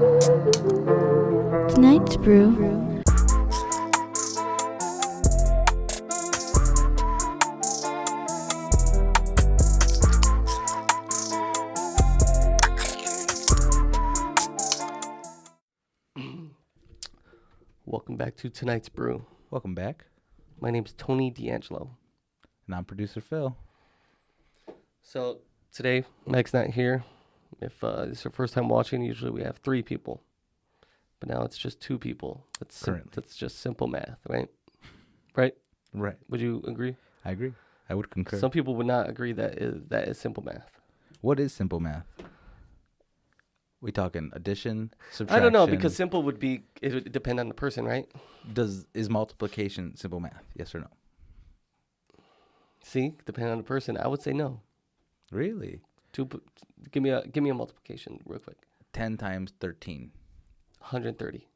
Tonight's brew. Welcome back to tonight's brew. Welcome back. My name's Tony D'Angelo. And I'm producer Phil. So today, Meg's not here. If this is her first time watching, usually we have 3 people. But now it's just 2 people. That's just simple math, right? Right? Right. Would you agree? I agree. I would concur. Some people would not agree that is simple math. What is simple math? We talking addition, subtraction? I don't know, because simple would depend on the person, right? Is multiplication simple math? Yes or no? See, depending on the person, I would say no. Really? Give me a multiplication real quick. 10 times 13. 130.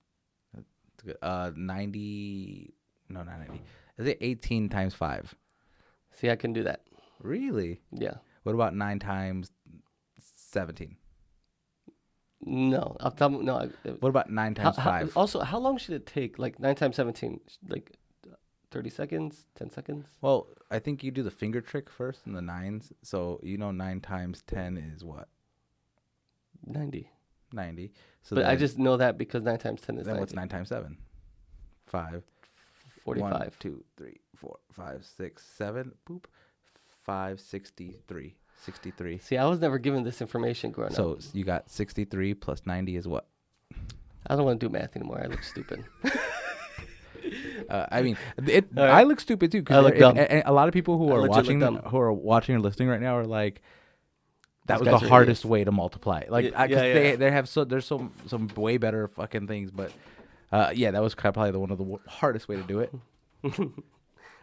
90. No, not 90. Is it 18 times 5? See, I can do that. Really? Yeah. What about 9 times 17? No, no. What about 9 times 5? Also, how long should it take? Like 9 times 17, like 30 seconds, 10 seconds? Well, I think you do the finger trick first in the 9s. So 9 times 10 is what? 90. 90. So but I just know that because 9 times 10 is 90. Then what's 9 times 7? 5. 45. 1, 2, 3, 4, 5, 6, 7. Boop. 5, 63. 63. See, I was never given this information growing up. So you got 63 plus 90 is what? I don't want to do math anymore. I look stupid. I mean, right. I look stupid too. I look dumb. A lot of people who are watching or listening right now are like, that was the hardest way to multiply. Like, they have there's some way better fucking things, but that was probably one of the hardest way to do it.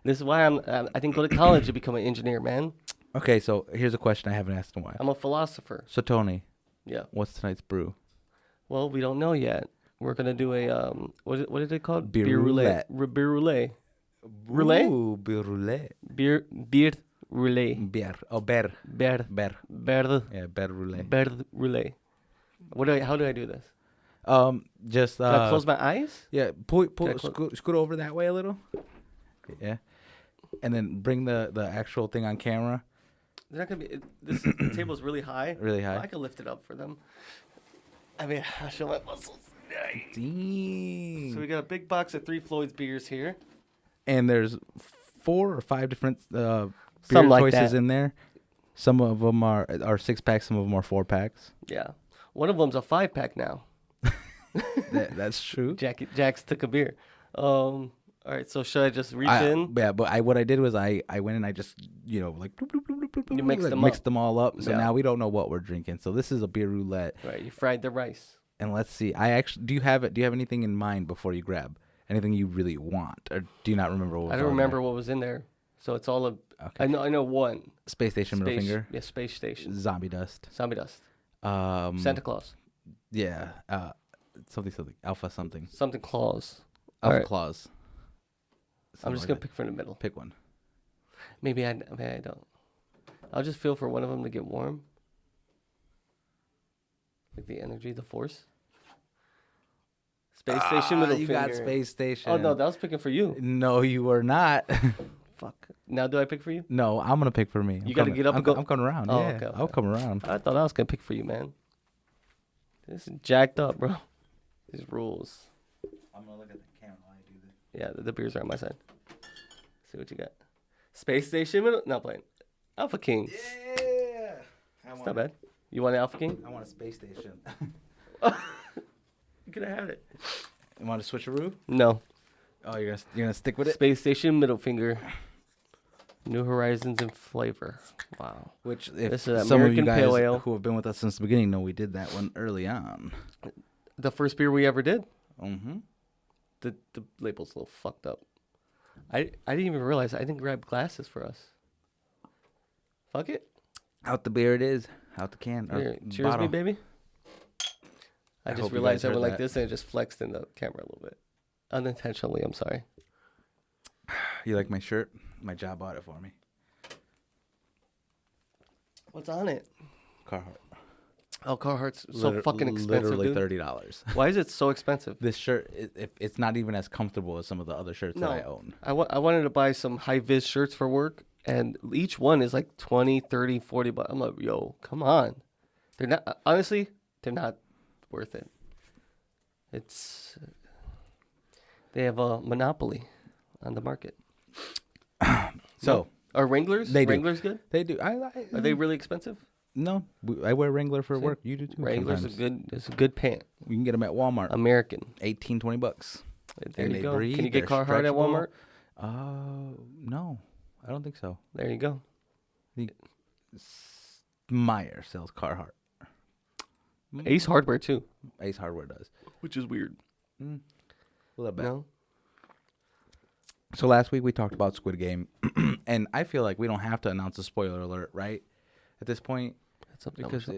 This is why I didn't go to college to become an engineer, man. Okay, so here's a question I haven't asked in a while. I'm a philosopher. So Tony, yeah, what's tonight's brew? Well, we don't know yet. We're gonna do a what is it called? Beer roulette. Beer roulette. Roulette? Ooh, beer roulette. Beer roulette. Beer. Oh, beer. Beer. Beer. Beer. Yeah, beer roulette. Beer roulette. How do I do this? Just Can I close my eyes? Yeah, scoot over that way a little. Yeah, and then bring the actual thing on camera. They're not gonna be. This table's really high. Really high. I can lift it up for them. I mean, I'll show my muscles. Dang. So we got a big box of 3 Floyd's beers here. And there's 4 or 5 different beer choices in there. Some of them are 6-packs, some of them are 4-packs. Yeah. One of them's a 5-pack now. That's true. Jax took a beer. All right, so should I just reach in? Yeah, but what I did was I went and I just, like, bloop, bloop, bloop, bloop, bloop, you mixed them all up. So now we don't know what we're drinking. So this is a beer roulette. Right, you fried the rice. And let's see. Do you have anything in mind before you grab? Anything you really want? Or do you not remember what was I don't remember what was in there. So it's all okay. I know one. Space Station Middle Finger. Yeah, Space Station. Zombie Dust. Santa Claus. Yeah. Something. Alpha something. Something Claus. Alpha Claus. I'm just going to pick from the middle. Pick one. Maybe I don't. I'll just feel for one of them to get warm. Like the energy, the force. Space Station Middle Finger. You got Space Station. Oh, no, that was picking for you. No, you were not. Fuck. Now do I pick for you? No, I'm going to pick for me. You got to get up and go. I'm coming around. Oh, yeah, okay. I'll come around. I thought I was going to pick for you, man. This is jacked up, bro. These rules. I'm going to look at the camera while I do this. Yeah, the beers are on my side. See what you got. Space Station Middle. Not playing. Alpha King. Yeah. It's not bad. You want an Alpha King? I want a Space Station. You could have had it. You want a switcheroo? No. Oh, you're gonna stick with it? Space Station Middle Finger. New Horizons in flavor. Wow. Which, if this is some American of you Pale guys Ale. who have been with us since the beginning know we did that one early on. The first beer we ever did? Mm-hmm. The label's a little fucked up. I didn't even realize I didn't grab glasses for us. Fuck it. Out the beer it is. Out the can. Here, cheers bottle. me, baby. I just realized I went like this and it just flexed in the camera a little bit. Unintentionally, I'm sorry. You like my shirt? My job bought it for me. What's on it? Carhartt. Oh, Carhartt's so fucking expensive, literally dude. $30. Why is it so expensive? This shirt, it's not even as comfortable as some of the other shirts that I own. I wanted to buy some high-vis shirts for work, and each one is like 20, 30, 40 bucks. I'm like, yo, come on. They're not, honestly, they're not worth it. They have a monopoly on the market. So, are Wranglers? Wranglers good? They do. Are they really expensive? No, I wear Wrangler for work. You do too. Wranglers it's a good pant. You can get them at Walmart. American. $18-20. There you go. Can you get Carhartt at Walmart? No, I don't think so. There you go. Meyer sells Carhartt. Ace Hardware too. Ace Hardware does, which is weird. A little bit. No. So last week we talked about Squid Game, and I feel like we don't have to announce a spoiler alert, right? At this point, because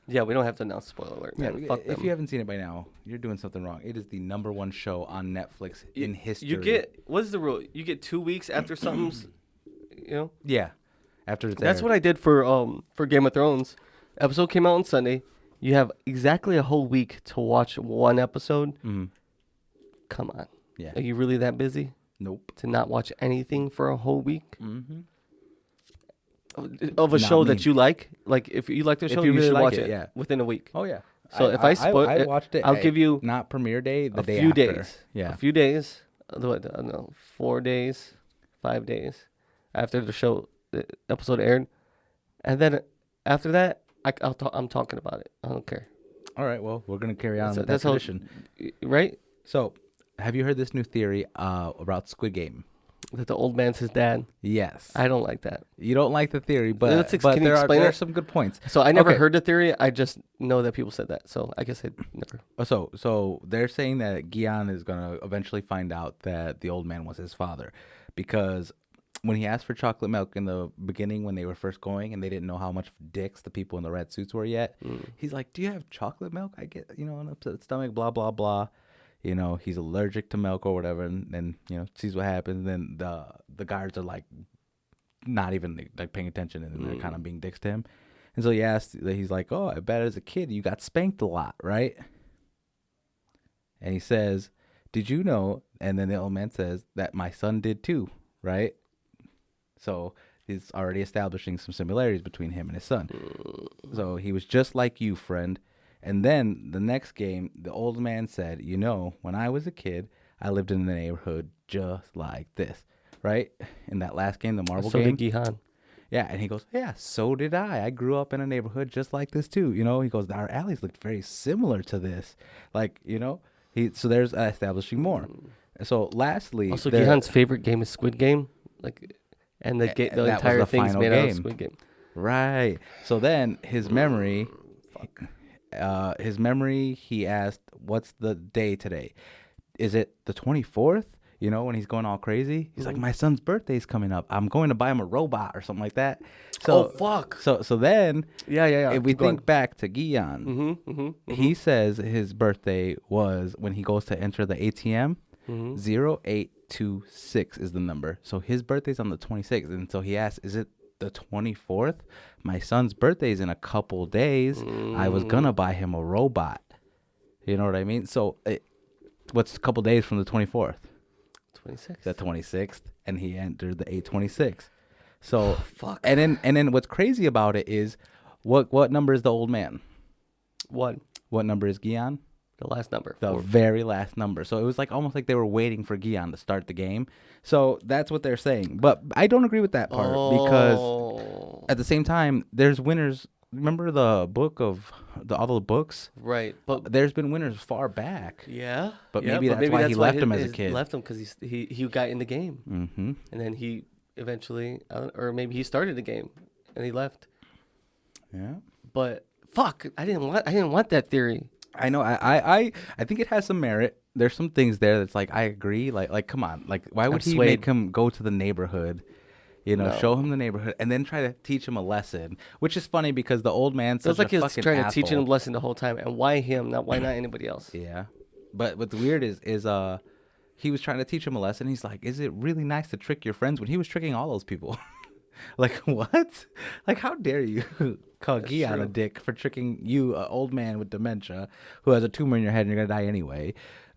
yeah, we don't have to announce spoiler alert. Man. Yeah, fuck if them. you haven't seen it by now, you're doing something wrong. It is the #1 show on Netflix in history. You get what's the rule? You get 2 weeks after something's, Yeah, after it's That's aired. what I did for Game of Thrones. Episode came out on Sunday. You have exactly a whole week to watch one episode. Mm-hmm. Come on. Yeah. Are you really that busy? Nope. To not watch anything for a whole week? Mm-hmm. Of a show that you like? Like, if you like the show, you really should watch watch it within a week. Oh, yeah. So if I spoil I watched it. I'll give you not premiere day, the day few after. days. Yeah. A few days. I don't know, 4 days, 5 days after the episode aired. And then after that, I'm talking about it. I don't care. All right. Well, we're going to carry on with that tradition. Right? So, have you heard this new theory about Squid Game? That the old man's his dad? Yes. I don't like that. You don't like the theory, but can you explain there are some good points. So I never heard the theory. I just know that people said that. So I guess I never. So they're saying that Gian is going to eventually find out that the old man was his father, because when he asked for chocolate milk in the beginning when they were first going and they didn't know how much dicks the people in the red suits were yet, he's like, "Do you have chocolate milk? I get, an upset stomach, blah, blah, blah." He's allergic to milk or whatever, and then, sees what happens. And then the guards are like not even like paying attention, and they're kind of being dicks to him. And so he's like, "Oh, I bet as a kid you got spanked a lot, right?" And he says, "Did you know?" And then the old man says that my son did too, right? So he's already establishing some similarities between him and his son. So he was just like you, friend. And then the next game, the old man said, when I was a kid, I lived in a neighborhood just like this, right? In that last game, the marble game. So did Gihan. Yeah, and he goes, "Yeah, so did I. I grew up in a neighborhood just like this too." He goes, "Our alleys looked very similar to this." Like, so there's establishing more. So lastly. Also, Gihan's favorite game is Squid Game. And the entire thing's made out of Squid Game. Right. So then his memory... he asked, "What's the day today? Is it the 24th?" When he's going all crazy, he's like, "My son's birthday's coming up. I'm going to buy him a robot or something like that." So, fuck. So then, yeah. If we think back to Gian, he says his birthday was when he goes to enter the ATM. 0826 is the number. So his birthday's on the 26th, and so he asked, "Is it the 24th? My son's birthday's in a couple days. I was gonna buy him a robot." You know what I mean? So what's a couple days from the 24th? 26th. The 26th, and he entered the 826. So fuck. And then what's crazy about it is, what number is the old man? What number is Gian? The last number. The very last number. So it was almost like they were waiting for Gian to start the game. So that's what they're saying. But I don't agree with that part because at the same time, there's winners. Remember the book of all the books? Right. But there's been winners far back. Yeah. But maybe that's why he left him as a kid. Left him because he got in the game. Mm-hmm. And then he eventually, or maybe he started the game and he left. Yeah. But fuck, I didn't want that theory. I know. I think it has some merit. There's some things there that's I agree. Like come on. Why would he make him go to the neighborhood? Show him the neighborhood and then try to teach him a lesson, which is funny because the old man's such a fucking asshole. He was trying to teach him a lesson the whole time. And why him? Why not anybody else? Yeah. But what's weird is he was trying to teach him a lesson. He's like, "Is it really nice to trick your friends?" When he was tricking all those people. Like, what? Like, how dare you call That's Guion a true. dick for tricking you, an old man with dementia who has a tumor in your head and you're going to die anyway,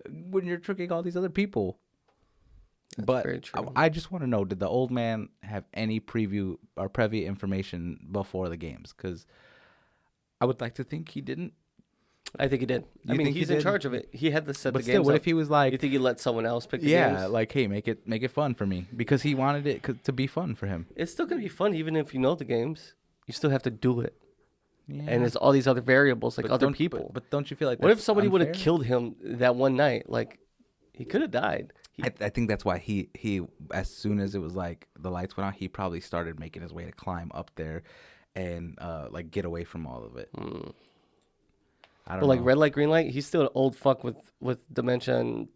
when you're tricking all these other people? That's But very true. I just want to know, did the old man have any preview or preview information before the games? Because I would like to think he didn't. I think he did. I mean, he's in charge of it. He had to set But the still, games what up. if he was like, You think he let someone else pick the yeah, games? like, hey, make it fun for me, because he wanted it to be fun for him. It's still gonna be fun, even if you know the games. You still have to do it, Yeah. and there's all these other variables, like other people. But don't you feel like What if that's somebody would have unfair? killed him that one night? Like, he could have died. I think that's why he as soon as it was like the lights went out, he probably started making his way to climb up there and like get away from all of it. I don't But know. like red light, green light, he's still an old fuck with dementia and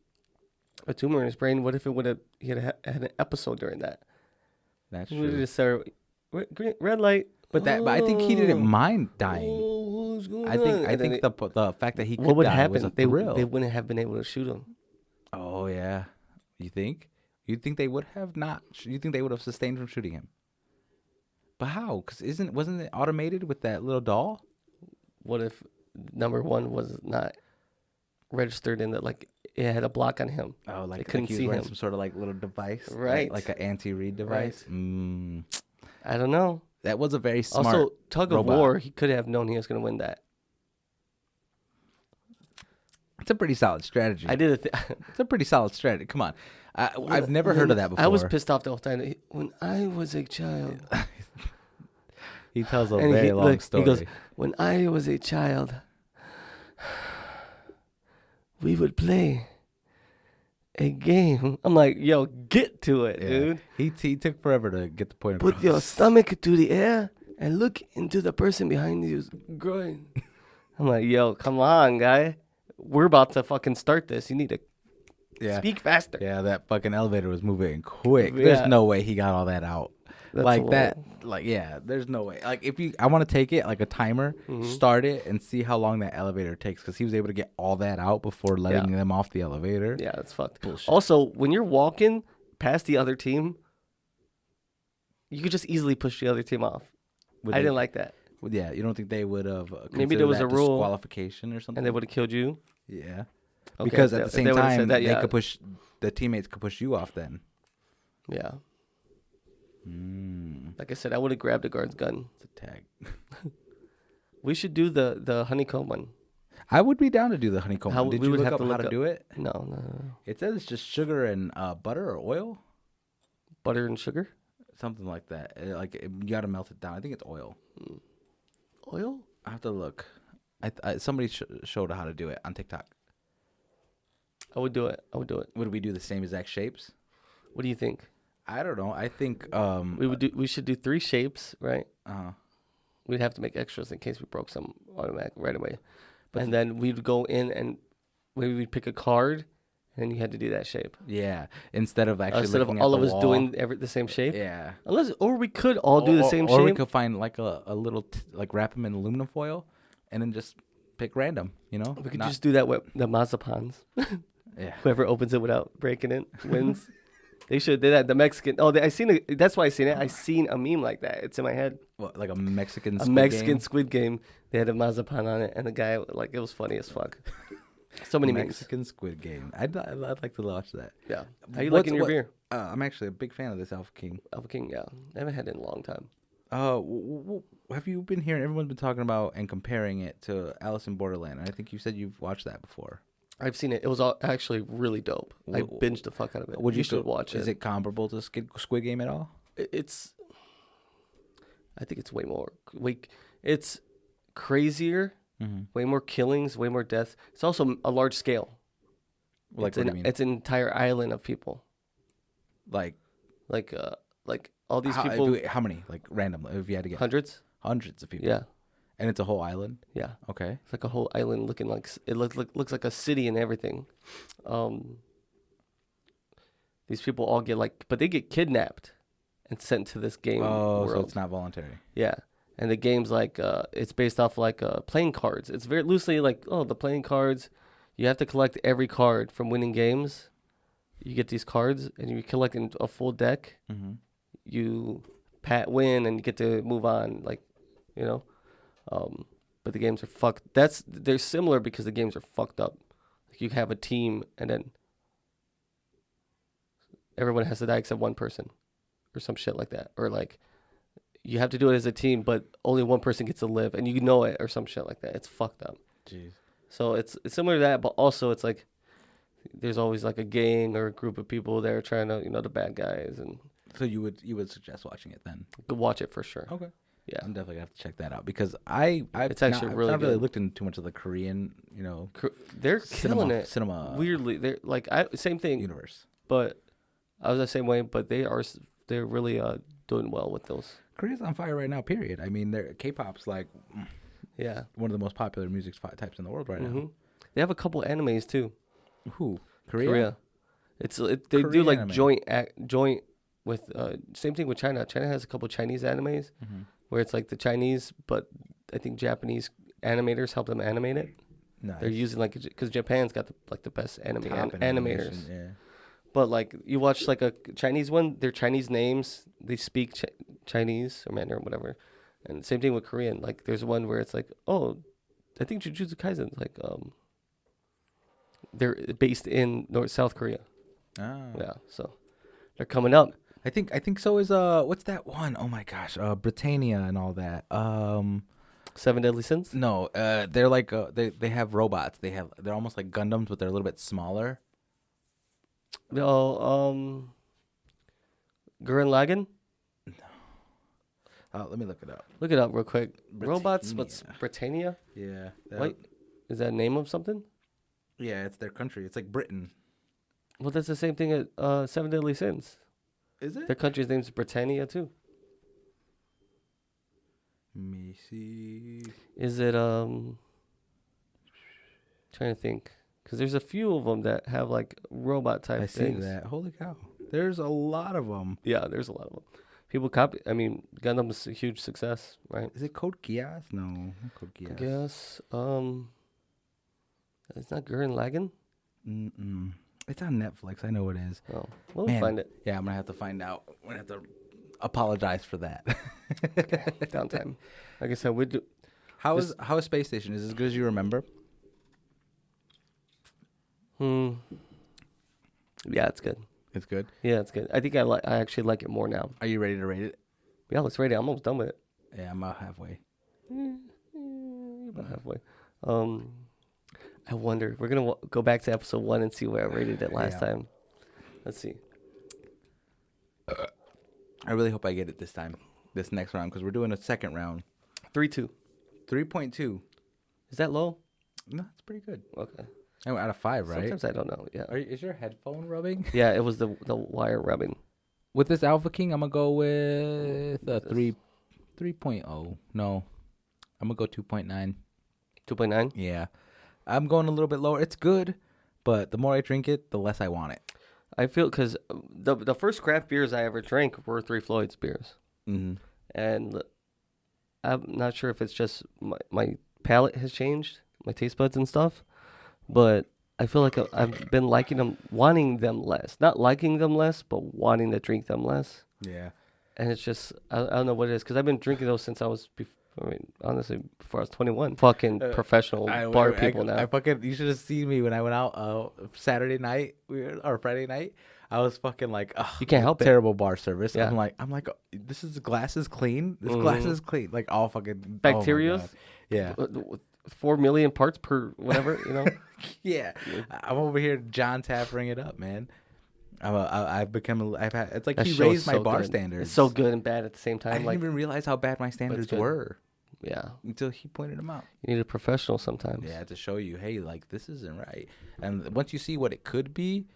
a tumor in his brain. What if he had an episode during that? That's He would have true. just said red light. But I think he didn't mind dying. What's going I think on? I And then think the fact that he could what would die happen? was a They thrill. wouldn't have been able to shoot him. Oh yeah, you think? You think they would have not? You think they would have sustained from shooting him? But how? Because wasn't it automated with that little doll? What if number one was not registered in that, like it had a block on him? Oh, They like couldn't he was see wearing him. some sort of like little device, Right. Like an anti-read device. Right. I don't know. That was a very smart. Also, tug of robot. war, he could have known he was going to win that. It's a pretty solid strategy. I did a It's a pretty solid strategy. Come on, I've never heard of that before. I was pissed off the whole time. When I was a child. He tells a And very long story. He goes, when I was a child, we would play a game. I'm like, yo, get to it, Yeah. dude. He took forever to get the point across. Put your stomach to the air and look into the person behind you's groin. I'm like, yo, come on, guy. We're about to fucking start this. You need to speak faster. Yeah, that fucking elevator was moving quick. Yeah. There's no way he got all that out. That's like a that. Like, yeah, there's no way. Like, I want to take it like a timer, start it, and see how long that elevator takes, because he was able to get all that out before letting them off the elevator. Yeah, that's fucked. Bullshit. Also, when you're walking past the other team, you could just easily push the other team off. I didn't like that. Yeah, you don't think they would have Maybe there was a rule disqualification or something? And they would have killed you. Yeah. Okay, Because if at the they same would've time, said that, they could push, the teammates could push you off then. Yeah. Like I said, I would have grabbed the guard's gun. It's a tag. We should do the honeycomb one. I would be down to do the honeycomb. How- Did we you would look have up to how look to up- do it? No. It says it's just sugar and butter or oil, Butter and sugar? something like that. You gotta melt it down. I think it's oil. Oil? I have to look. Somebody showed how to do it on TikTok. I would do it. Would we do the same exact shapes? What do you think? I don't know. I think We should do 3 shapes, right? uh We'd have to make extras in case we broke some automatic right away. And then we'd go in and maybe we'd pick a card, and you had to do that shape. yeah. Instead of actually Instead of looking all at of the us wall. doing the same shape. Yeah. Or we could all do the same or shape. we could find like a little like wrap them in aluminum foil, and then just pick random. You know. We could just do that with the mazapans. Yeah. Whoever opens it without breaking it wins. They should do that. The Mexican. Oh, I seen it. That's why I seen it. I seen a meme like that. It's in my head. What, like a Mexican A Squid Mexican Game? Squid Game. They had a mazapan on it, and the guy it was funny as fuck. So many memes. Mexican Squid Game. I'd like to watch that. Yeah. How you liking your beer? I'm actually a big fan of this Alpha King. Alpha King. Yeah. I haven't had it in a long time. Have you been hearing? Everyone's been talking about and comparing it to Alice in Borderland. I think you said you've watched that before. I've seen it. It was actually really dope. I binged the fuck out of it. You should watch it. Is it comparable to Squid Game at all? It's. I think it's way more. It's crazier. Way more killings. Way more deaths. It's also a large scale. Like, what do you mean? It's an entire island of people. Like all these people. How many? Like random? If you had to get Hundreds. Hundreds of people. Yeah. And it's a whole island. Yeah. Okay. It's like a whole island looking like it looks like a city and everything. These people all get but they get kidnapped and sent to this game world. So it's not voluntary. Yeah, and the game's it's based off playing cards. It's very loosely the playing cards. You have to collect every card from winning games. You get these cards and you collect in a full deck. You win and you get to move on, like, you know. But the games are fucked. They're similar because the games are fucked up. Like you have a team and then everyone has to die except one person, or some shit like that, or like you have to do it as a team, but only one person gets to live, and you know it, or some shit like that. It's fucked up. Jeez. So it's similar to that, but also it's like there's always like a gang or a group of people that are trying to, the bad guys, and so you would suggest watching it then? Watch it for sure. Okay. Yeah, I'm definitely gonna have to check that out because I've really really looked into too much of the Korean, they're killing it. Cinema weirdly, they're like same thing universe, but I was the same way. But they're really doing well with those. Korea's on fire right now. Period. I mean, K-pop's like one of the most popular music types in the world right now. They have a couple animes too. Who? Korea. They Korean do like anime. joint with same thing with China. China has a couple Chinese animes where it's like the Chinese, but I think Japanese animators help them animate it. Nice. They're using because Japan's got the best animators. Yeah. But like you watch like a Chinese one, they're Chinese names. They speak Chinese or Mandarin or whatever. And same thing with Korean. Like there's one where it's like, oh, I think Jujutsu Kaisen's like they're based in South Korea. Oh. Yeah, so they're coming up. I think so is what's that one? Oh my gosh, Britannia and all that. 7 Deadly Sins? No, they're like they have robots. They're almost like Gundams, but they're a little bit smaller. No, Gurren Lagann? No. Let me look it up. Look it up real quick. Robots, what's Britannia? Yeah. Wait, is that a name of something? Yeah, it's their country. It's like Britain. Well, that's the same thing at 7 Deadly Sins. Is it? Their country's name's Britannia too. Let me see. Is it trying to think, because there's a few of them that have like robot type things. I see that. Holy cow! There's a lot of them. Yeah, there's a lot of them. People copy. I mean, Gundam's a huge success, right? Is it Code Geass? No, not Code Geass. I guess. It's not Gurren Lagann. It's on Netflix. I know it is. Oh, we'll find it. Yeah, I'm gonna have to find out. I'm gonna have to apologize for that. Downtime. Like I said, we do. How is Space Station? Is it as good as you remember? Yeah, it's good. It's good. Yeah, it's good. I think I actually like it more now. Are you ready to rate it? Yeah, let's rate it. I'm almost done with it. Yeah, I'm about halfway. About halfway. I wonder. We're gonna go back to episode 1 and see where I rated it last time. Let's see. I really hope I get it this time, this next round, because we're doing a second round. 3.2. 3.2. Is that low? No, it's pretty good. Okay. Out of 5, right? Sometimes I don't know. Yeah. Is your headphone rubbing? Yeah, it was the wire rubbing. With this Alpha King, I'm gonna go with a 3.0. No, I'm gonna go 2.9. 2.9? Yeah. I'm going a little bit lower. It's good, but the more I drink it, the less I want it. I feel because the first craft beers I ever drank were Three Floyds beers. Mm-hmm. And I'm not sure if it's just my palate has changed, my taste buds and stuff, but I feel like I've been liking them, wanting them less. Not liking them less, but wanting to drink them less. Yeah. And it's just, I don't know what it is, because I've been drinking those since I was honestly, before I was 21. Fucking professional bar people now. You should have seen me when I went out Saturday night or Friday night. I was fucking like, you can't help it. Terrible bar service. Yeah. I'm like, this glass is clean. This glass is clean. Like all fucking bacteria. Oh yeah. 4 million parts per whatever, Yeah. I'm over here John Taffering it up, man. It's like he raised my bar standards. It's so good and bad at the same time. I didn't even realize how bad my standards were. Yeah. Until he pointed them out. You need a professional sometimes. Yeah, to show you, hey, like this isn't right. And once you see what it could be,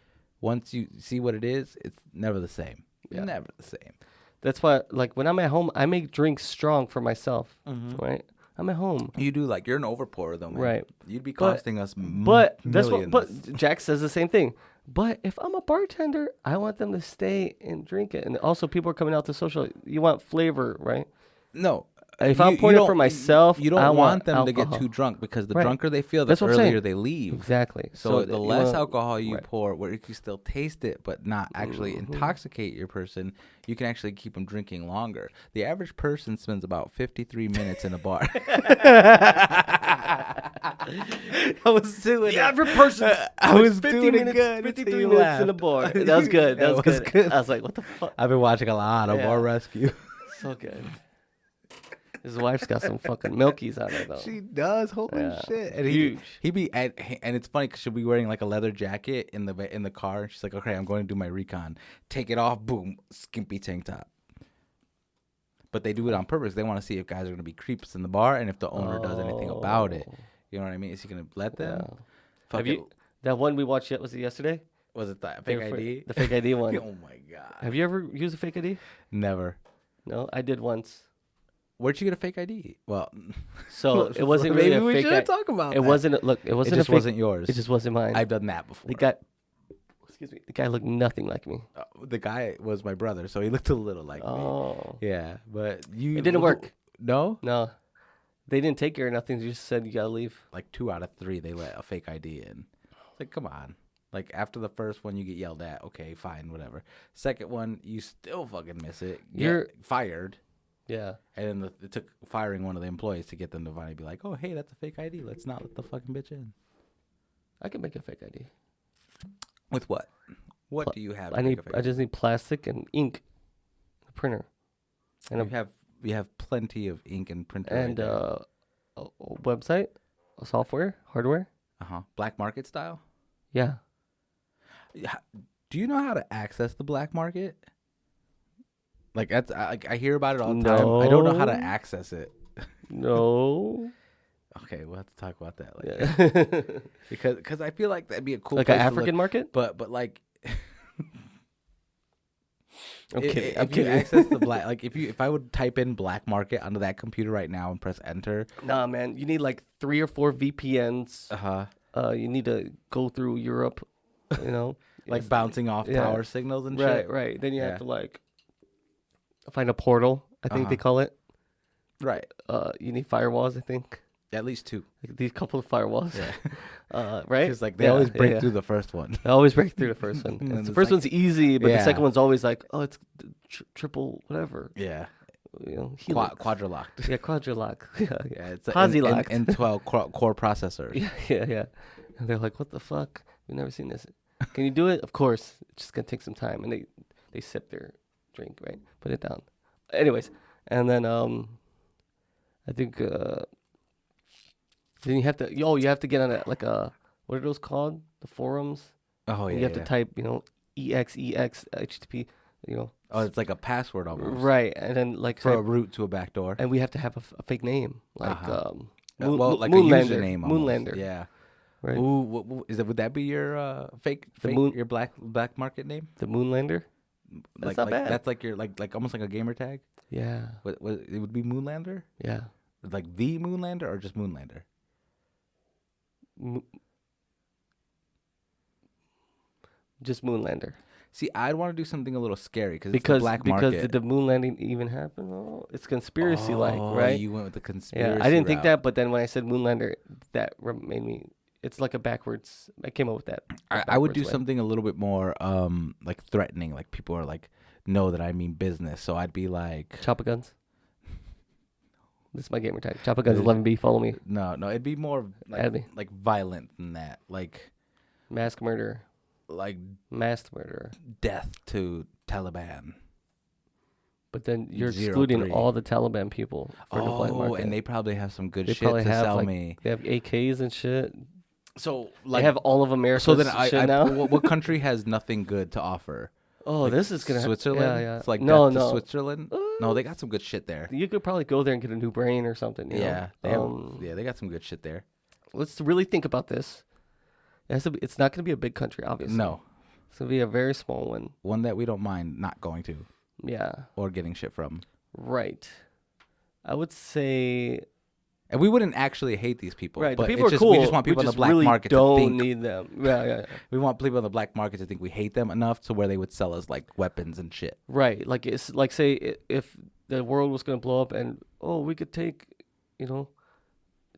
once you see what it is, it's never the same. Yeah. Never the same. That's why, like, when I'm at home, I make drinks strong for myself, right? I'm at home. You do, like, you're an overpourer, though, man. Right. You'd be costing us millions. But Jack says the same thing. But if I'm a bartender, I want them to stay and drink it. And also, people are coming out to social. You want flavor, right? No. If I'm pouring it for myself, you don't want them alcohol. to get too drunk because the drunker they feel, the earlier they leave. Exactly. So the less alcohol you pour, where you can still taste it but not actually intoxicate your person, you can actually keep them drinking longer. The average person spends about 53 minutes in a bar. I was doing the average person. I was doing it good. 53 minutes in a bar. That was good. That was good. I was like, what the fuck? I've been watching a lot of Bar Rescue. So good. His wife's got some fucking milkies on her though. She does. Holy shit! And huge. And it's funny because she'll be wearing like a leather jacket in the car. And she's like, okay, I'm going to do my recon. Take it off. Boom. Skimpy tank top. But they do it on purpose. They want to see if guys are going to be creeps in the bar and if the owner does anything about it. You know what I mean? Is he going to let them? Yeah. Have you that one we watched? Was it yesterday? Was it that fake ID? The fake ID one. Oh my god! Have you ever used a fake ID? Never. No, I did once. Where'd you get a fake ID? Well, so it wasn't really a fake ID. Maybe we should talk about it. Wasn't. Look, it wasn't. It just wasn't yours. It just wasn't mine. I've done that before. The guy looked nothing like me. The guy was my brother, so he looked a little like me. Yeah, but it didn't work. No, they didn't take care of nothing. They just said you gotta leave. Like 2 out of 3, they let a fake ID in. It's like, come on. Like after the first one, you get yelled at. Okay, fine, whatever. Second one, you still fucking miss it. You're fired. Yeah. And then it took firing one of the employees to get them to finally be like, oh, hey, that's a fake ID. Let's not let the fucking bitch in. I can make a fake ID. With what? What do you have? I just need plastic and ink, a printer, and we have plenty of ink and printer and a website, a software, hardware. Black market style. Yeah. Do you know how to access the black market? Like that's I hear about it all the time. I don't know how to access it. No. Okay, we'll have to talk about that later. Because I feel like that'd be a cool like place an African market. But like, I'm kidding. If you access the black, like if I would type in black market onto that computer right now and press enter. Nah, man, you need like 3 or 4 VPNs. You need to go through Europe. You know, like bouncing off power signals and shit. Right. Then you have to like find a portal. I think they call it. Right. You need firewalls. I think. At least 2. Like these couple of firewalls. Yeah. Right? Because like they always break through the first one. They always break through the first one. The first one's easy, but the second one's always like, oh, it's triple whatever. Yeah. You know, quadrilocked. Yeah, quadrilock. Yeah, it's Quasi-locked. and 12 core processors. Yeah. And they're like, what the fuck? We've never seen this. Can you do it? Of course. It's just gonna take some time. And they sip their drink, right? Put it down. Anyways, and then I think then you have to get on what are those called? The forums. Oh yeah. You have to type, EX HTTP, Oh, it's like a password almost. Right, and then like for a route to a back door. And we have to have a fake name, like like Moonlander. a username. Moonlander. Yeah. Right. Ooh, would that be your your black market name? The Moonlander. That's not bad. That's like your like almost like a gamer tag. Yeah. What it would be Moonlander? Yeah. Like the Moonlander or just Moonlander? Just Moonlander. See, I'd want to do something a little scary because it's the black market. Because did the moon landing even happen? Oh, it's conspiracy-like, right? You went with the conspiracy. Yeah, I didn't think that, but then when I said Moonlander, that made me. It's like a backwards. I came up with that. I would do something a little bit more like threatening. Like people are like, know that I mean business. So I'd be like, Choppa Guns. This is my gamer tag. Choppa Guns 11B. Follow me. No, it'd be more like violent than that. Like mass murder. Like mass murder. Death to Taliban. But then you're excluding all the Taliban people for the black market. And they probably have some good shit to sell me. They have AKs and shit. So they have all of America. So then shit now. What country has nothing good to offer? Oh, like this is gonna Switzerland. Yeah. It's like no, Switzerland. No, they got some good shit there. You could probably go there and get a new brain or something. You know? They got some good shit there. Let's really think about this. It's not going to be a big country, obviously. No, it's going to be a very small one. One that we don't mind not going to. Yeah. Or getting shit from. Right. I would say. And we wouldn't actually hate these people. Right. But the people are cool. We just want people on the black market to think. Need them. Yeah. We want people on the black market to think we hate them enough to where they would sell us like weapons and shit. Right. Like it's like say if the world was going to blow up, and we could take,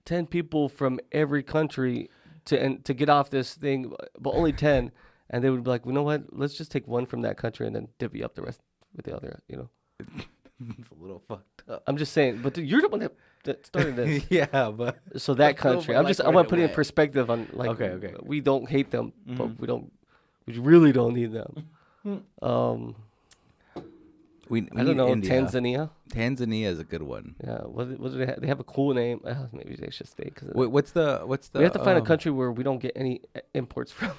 10 people from every country to get off this thing, but only 10, and they would be like, you know what? Let's just take one from that country and then divvy up the rest with the other. It's a little fucked up. I'm just saying, but you're the one that started this. Yeah, but so that country, I want to put it in perspective on okay. We don't hate them, but we really don't need them. We I don't know. India. Tanzania is a good one. Yeah. What do they have? They have a cool name. Maybe they should stay. What's the? We have to find a country where we don't get any imports from.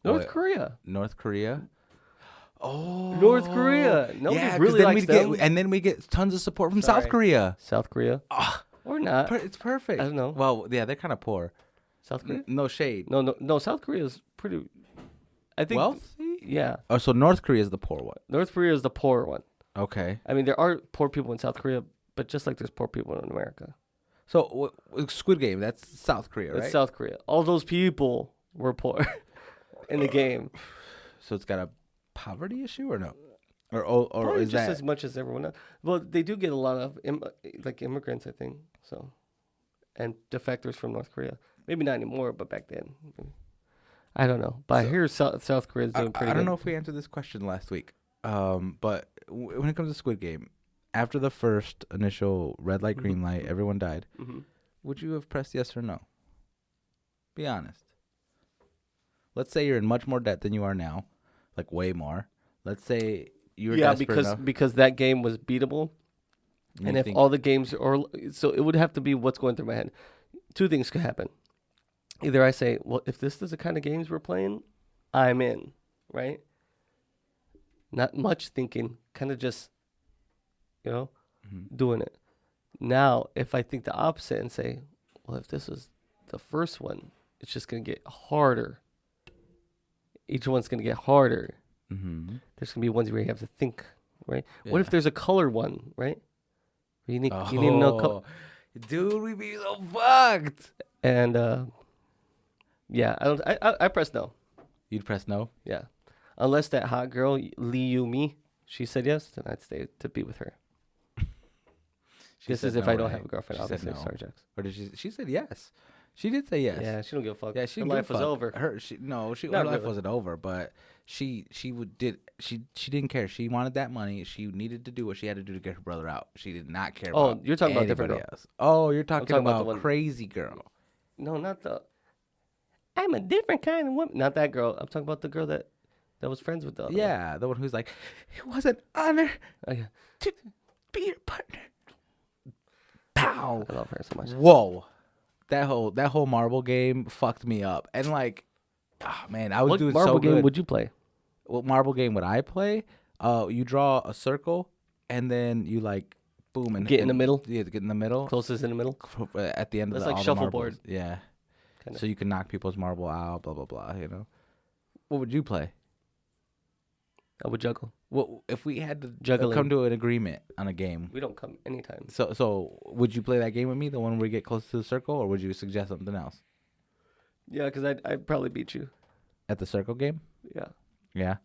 North Korea. North Korea. Oh, North Korea. Nobody really likes them. And then we get tons of support from South Korea. South Korea. Or not. It's perfect. I don't know. Well, yeah, they're kind of poor. South Korea? No shade. No. South Korea is pretty. I think wealthy. Yeah. Oh, so North Korea is the poor one. North Korea is the poor one. Okay. I mean, there are poor people in South Korea, but just like there's poor people in America. So Squid Game, that's South Korea, right? That's South Korea. All those people were poor in the game. So it's got a poverty issue or no? Or probably is just that as much as everyone else? Well, they do get a lot of immigrants, I think. So, and defectors from North Korea. Maybe not anymore, but back then. I don't know. But I hear South Korea is doing pretty good. I don't know if we answered this question last week. But when it comes to Squid Game, after the first initial red light, green light, everyone died. Mm-hmm. Would you have pressed yes or no? Be honest. Let's say you're in much more debt than you are now, like way more. Let's say you were desperate enough. because that game was beatable, and if all the games are so, it would have to be what's going through my head. Two things could happen. Either I say, well, if this is the kind of games we're playing, I'm in, right? Not much thinking, kind of just, doing it. Now, if I think the opposite and say, well, if this is the first one, it's just going to get harder. Each one's going to get harder. Mm-hmm. There's going to be ones where you have to think, right? Yeah. What if there's a color one, right? You need to know color. Dude, we'd be so fucked. And, I press no. You'd press no? Yeah. Unless that hot girl, Lee Yu-mi, she said yes, then I'd stay to be with her. This is if I don't have a girlfriend, obviously. No. Sorry, Jax. Or did she said yes. She did say yes. Yeah, she don't give a fuck. Yeah, her life was over. Her life wasn't over, but she didn't care. She wanted that money. She needed to do what she had to do to get her brother out. She did not care about you're talking about different girl. Else. Oh, you're talking about the crazy girl. No, not the I'm a different kind of woman. Not that girl. I'm talking about the girl that was friends with the other one. The one who's like, it was an honor to be your partner. Pow. I love her so much. Whoa. That whole marble game fucked me up. And like, man, I was doing so good. What marble game would you play? What marble game would I play? You draw a circle, and then you like, boom. And get in the middle? Yeah, get in the middle. Closest in the middle? At the end of all the shuffleboard. Yeah. Kinda. So you can knock people's marble out, blah, blah, blah, What would you play? I would juggle. Well, if we had to come to an agreement on a game. We don't come anytime. So would you play that game with me, the one where we get close to the circle, or would you suggest something else? Yeah, because I'd probably beat you. At the circle game? Yeah. Yeah?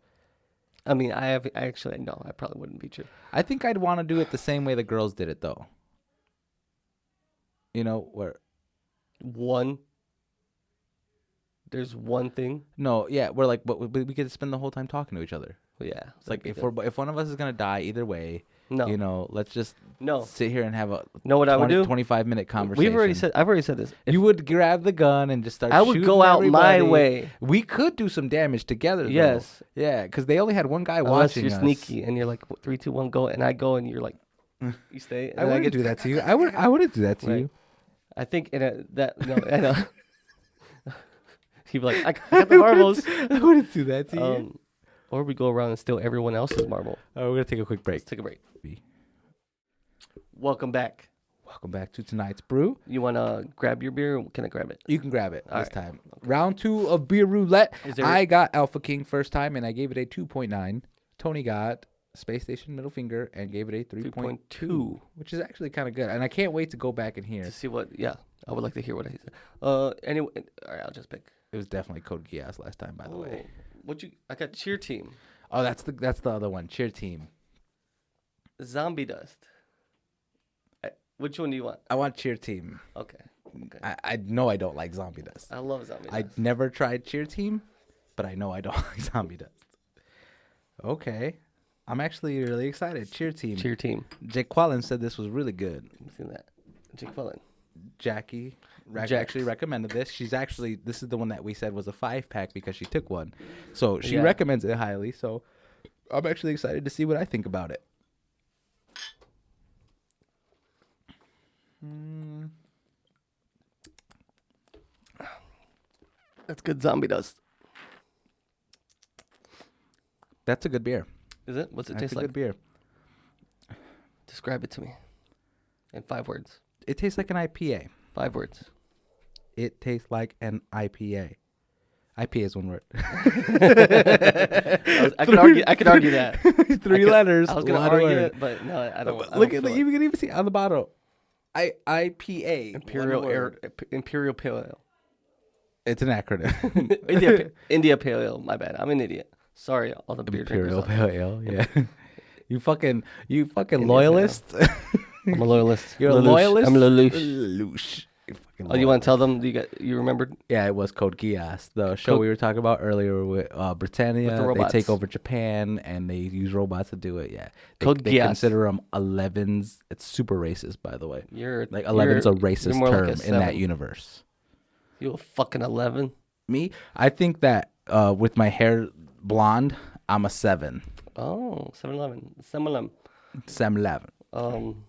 I mean, I probably wouldn't beat you. I think I'd want to do it the same way the girls did it, though. Where... There's one thing. No, yeah, we're like, but we could spend the whole time talking to each other. Well, yeah, it's like if one of us is gonna die either way, let's just sit here and have a I would do? 25-minute conversation. I've already said this. You would grab the gun and just start. I would go out my way. We could do some damage together. Yes. Though. Yeah, because they only had one guy Unless watching. You're sneaky and you're like 3, 2, 1, go, and I go and you're like, you stay. I wouldn't do that to you. I wouldn't do that to you. I think I know. He'd be like, I got the marbles. I wouldn't do that to you. Or we go around and steal everyone else's marble. We're going to take a quick break. Let's take a break. Welcome back. Welcome back to tonight's brew. You want to grab your beer? Or can I grab it? You can grab it this time. Okay. Round 2 of Beer Roulette. I got Alpha King first time, and I gave it a 2.9. Tony got Space Station Middle Finger and gave it a 3.2, which is actually kind of good. And I can't wait to go back in here. To see what, I would like to hear what he said. Anyway, all right, I'll just pick. It was definitely Code Geass last time, by the way. I got Cheer Team. Oh, that's the other one. Cheer Team. zombie dust. Which one do you want? I want Cheer Team. Okay. I know I don't like zombie dust. I love zombie dust. I never tried Cheer Team, but I know I don't like zombie dust. Okay. I'm actually really excited. Cheer Team. Cheer Team. Jake Quallen said this was really good. I've seen that. Jake Quallen. Jackie actually recommended this. This is the one that we said was a 5-pack because she took one. So she recommends it highly. So I'm actually excited to see what I think about it. That's good zombie dust. That's a good beer. Is it? What's it taste like? That's a good beer. Describe it to me in 5 words. It tastes like an IPA. 5 words. It tastes like an IPA. IPA is one word. I could argue that. 3 letters. I was going to argue it, but no, I don't. Look at you can even see on the bottle. IPA. Imperial Pale Ale. It's an acronym. India Pale Ale. My bad. I'm an idiot. Sorry, all the beer drinkers. Imperial Pale Ale. Yeah. You fucking loyalist. I'm a loyalist. You're a loyalist. I'm Lelouch. Oh, you want to tell them you remembered? Yeah, it was Code Geass, the show we were talking about earlier with Britannia. With they take over Japan and they use robots to do it. Yeah, Code Geass. They consider them 11s. It's super racist, by the way. 11's a racist term like in that universe. You a fucking 11? Me? I think that with my hair blonde, I'm a 7. Oh, 7-Eleven. 7-Eleven. 7-Eleven.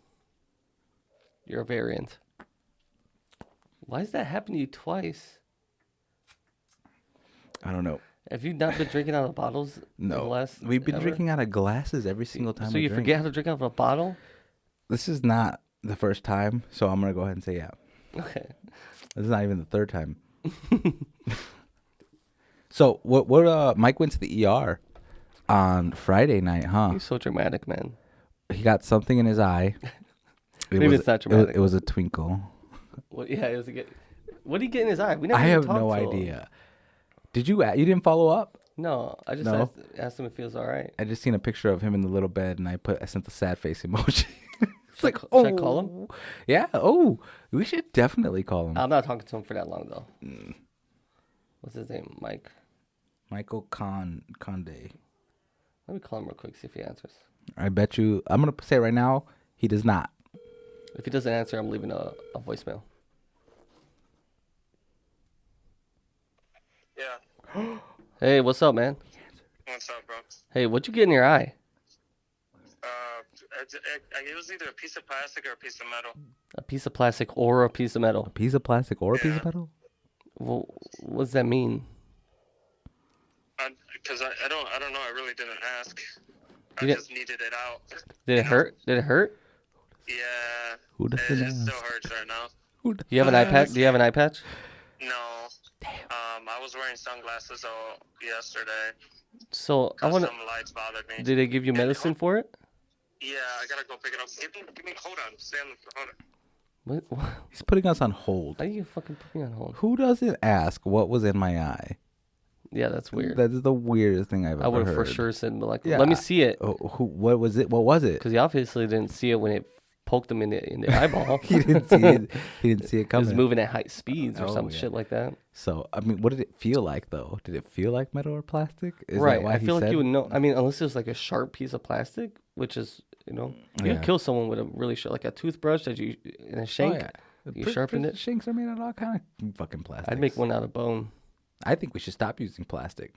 You're a variant. Why does that happen to you twice? I don't know. Have you not been drinking out of bottles? No. We've been drinking out of glasses every single time. So you forget how to drink out of a bottle? This is not the first time, so I'm going to go ahead and say yeah. Okay. This is not even the third time. So what Mike went to the ER on Friday night, huh? He's so dramatic, man. He got something in his eye. Maybe it's not dramatic. It was a twinkle. What? Yeah, it was what did he get in his eye? I have no idea. Did you? You didn't follow up? No, I just asked him if he was all right. I just seen a picture of him in the little bed, and I sent the sad face emoji. It's like, should I call him? Yeah. Oh, we should definitely call him. I'm not talking to him for that long though. What's his name? Michael Conde. Let me call him real quick, see if he answers. I bet you. I'm gonna say right now, he does not. If he doesn't answer, I'm leaving a voicemail. Yeah. Hey, what's up, man? What's up, bro? Hey, what'd you get in your eye? It was either a piece of plastic or a piece of metal. A piece of plastic or a piece of metal. A piece of plastic or a piece of metal? Well, what does that mean? Because I don't know. I really didn't ask. I just needed it out. Did it hurt? Did it hurt? Yeah. Who does it ask? Still hurts right now. Do you have an eye patch? Do you have an eye patch? No. Damn. I was wearing sunglasses yesterday. So I want to. Some lights bothered me. Did they give you medicine for it? Yeah, I gotta go pick it up. Give me. Hold on. Stay on the. Hold on. What? He's putting us on hold. How do you fucking put me on hold? Who doesn't ask what was in my eye? Yeah, that's weird. That is the weirdest thing I've ever heard. I would have for sure said, like, let me see it. What was it? What was it? Because he obviously didn't see it when it poked him in the eyeball. He didn't see it. He didn't see it coming. It was moving at high speeds or some shit like that. So, I mean, what did it feel like, though? Did it feel like metal or plastic? Is right. That why I feel like you would know. I mean, unless it was like a sharp piece of plastic, which is, you could kill someone with a really sharp, like a toothbrush that you, in a shank. Oh, yeah. You sharpened it. Shanks are made out of all kind of fucking plastic. I'd make one out of bone. I think we should stop using plastic.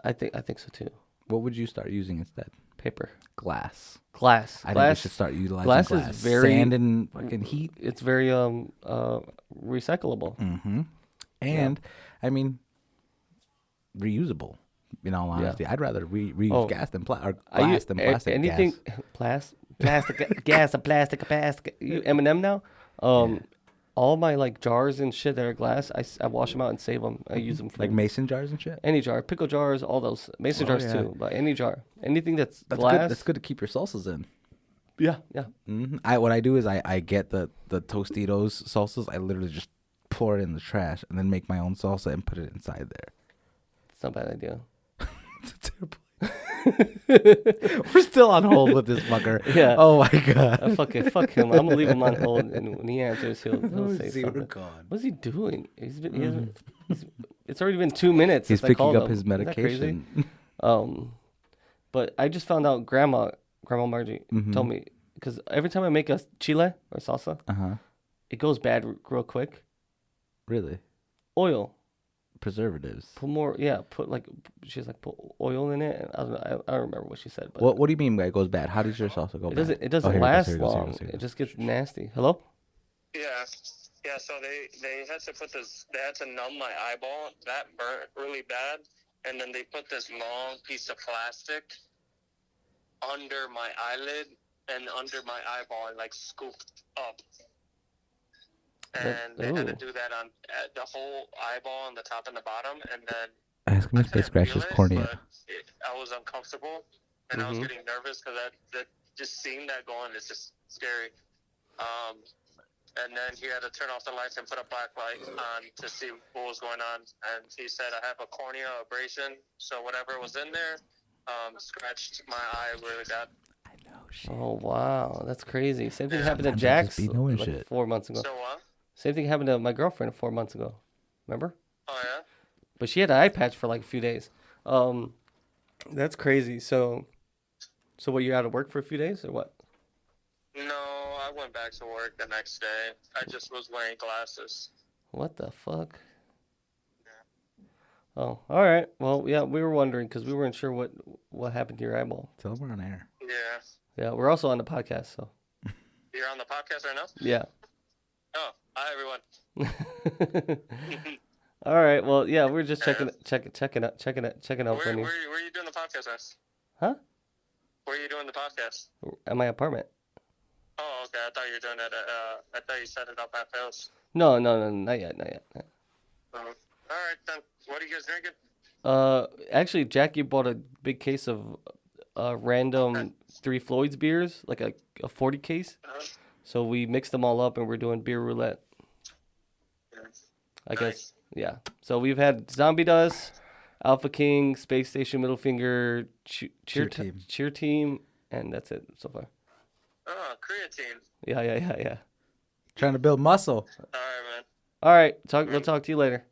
I think so too. What would you start using instead? Paper. Glass. I think we should start utilizing glass. Glass is very sand and fucking heat. It's very recyclable. Mm-hmm. And I mean, reusable. In all honesty, I'd rather reuse gas than glass than plastic. Anything gas. plastic gas, plastic. You M&M now. All my like jars and shit that are glass, I wash them out and save them. I use them for like mason jars and shit. Any jar, pickle jars, all those mason jars too. But any jar, anything that's glass. Good. That's good to keep your salsas in. Yeah. Mm-hmm. What I do is I get the Tostitos salsas. I literally just pour it in the trash and then make my own salsa and put it inside there. It's not a bad idea. It's a terrible. We're still on hold with this fucker. Yeah. Oh my god. Fuck him. I'm gonna leave him on hold, and when he answers, he'll say See, something. we're gone. What's he doing? It's already been 2 minutes. He's since I picking called up him. his Isn't that medication. crazy? But I just found out Grandma Margie told me, because every time I make a chile or salsa, it goes bad real quick. Really? Oil. Preservatives. Put more, she's like, put oil in it. And I don't know, I don't remember what she said. But What do you mean by it goes bad? How does your salsa go bad? It doesn't last long. It just gets nasty. Hello? Yeah. Yeah, so they had to put this, they had to numb my eyeball. That burnt really bad. And then they put this long piece of plastic under my eyelid and under my eyeball and like scooped up. And they had to do that on the whole eyeball on the top and the bottom. And then I couldn't scratch his cornea. I was uncomfortable and I was getting nervous because that just seeing that going is just scary. And then he had to turn off the lights and put a black light on to see what was going on. And he said, I have a cornea abrasion, so whatever was in there scratched my eye really bad. I know, shit. Oh, wow. That's crazy. Same thing happened to Jax like 4 months ago. So what? Same thing happened to my girlfriend 4 months ago. Remember? Oh, yeah? But she had an eye patch for like a few days. That's crazy. So what, you're out of work for a few days or what? No, I went back to work the next day. I just was wearing glasses. What the fuck? Yeah. Oh, all right. Well, yeah, we were wondering because we weren't sure what happened to your eyeball. Tell them we're on air. Yeah. Yeah, we're also on the podcast, so. You're on the podcast right now? Yeah. Oh, hi, everyone. All right. Well, yeah, we're just checking out Where when you. are you doing the podcast at? Huh? Where are you doing the podcast? At my apartment. Oh, okay. I thought you were doing it I thought you set it up at Phil's. No, not yet. Oh. All right, then. What are you guys drinking? Actually, Jackie bought a big case of random Three Floyds beers, like a 40 case. So we mixed them all up, and we're doing beer roulette. I guess, yeah. So we've had Zombie Dust, Alpha King, Space Station, Middle Finger, Cheer Team, and that's it so far. Oh, creatine. Yeah. Trying to build muscle. All right, man. All right, we'll talk to you later.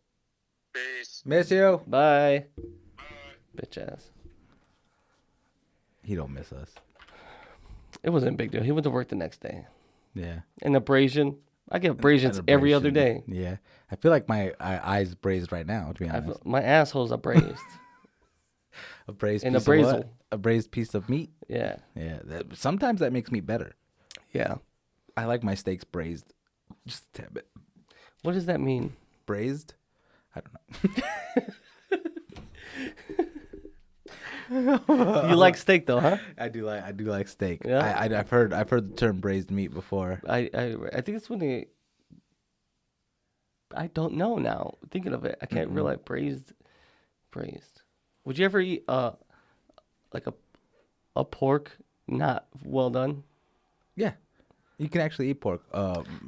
Peace. Miss you. Bye. Bitch ass. He don't miss us. It wasn't a big deal. He went to work the next day. Yeah. An abrasion. I get abrasions every other day. Yeah. I feel like my eyes braised right now, to be honest. My asshole's abrased. A braised An piece appraisal. of what? A braised piece of meat? Yeah. Yeah. Sometimes that makes me better. Yeah. I like my steaks braised. Just a tad bit. What does that mean? Braised? I don't know. You like steak though, huh? I do like steak. Yeah? I've heard the term braised meat before. I think it's when they. I don't know now. Thinking of it, I can't realize braised. Would you ever eat like a pork not well done? Yeah, you can actually eat pork.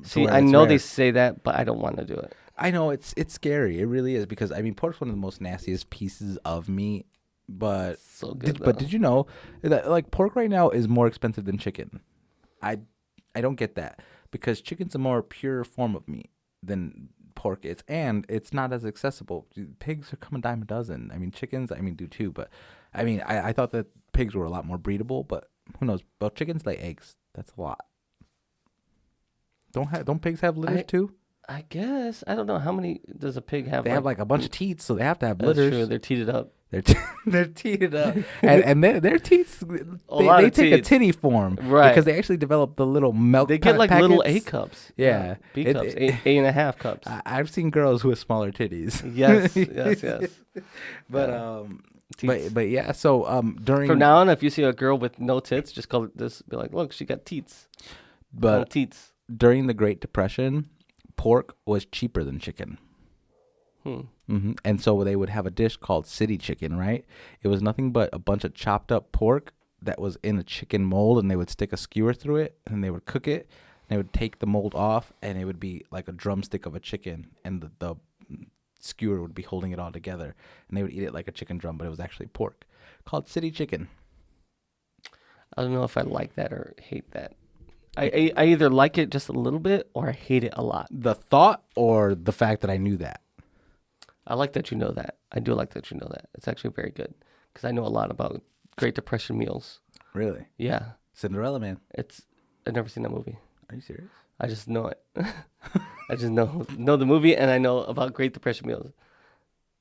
See, I know they say that, but I don't want to do it. I know it's scary. It really is because I mean pork's one of the most nastiest pieces of meat. But so good, did you know that like pork right now is more expensive than chicken? I don't get that because chicken's a more pure form of meat than pork is, and it's not as accessible. Pigs are come a dime a dozen. I mean chickens, do too, but I mean I thought that pigs were a lot more breedable, but who knows? Well, chickens lay eggs. That's a lot. Don't pigs have litters too? I guess I don't know how many does a pig have. They have like a bunch of teats, so they have to have That's litters. True. They're teated up. They're teated up, and their teeth they take a titty form, right? Because they actually develop the little milk. They get like packets. little A cups, yeah, B cups, A&a-half cups. I've seen girls with smaller titties. Yes. But yeah. So during from now on, if you see a girl with no tits, just call it this. Be like, look, she got teats. But teats. During the Great Depression, pork was cheaper than chicken. And so they would have a dish called city chicken, right? It was nothing but a bunch of chopped up pork that was in a chicken mold, and they would stick a skewer through it, and they would cook it. And they would take the mold off, and it would be like a drumstick of a chicken, and the skewer would be holding it all together. And they would eat it like a chicken drum, but it was actually pork. called City Chicken. I don't know if I like that or hate that. I either like it just a little bit or I hate it a lot. The thought or the fact that I knew that? I like that you know that. I do like that you know that. It's actually very good because I know a lot about Great Depression meals. Really? Yeah. Cinderella Man. I've never seen that movie. Are you serious? I just know it. I just know the movie and I know about Great Depression meals.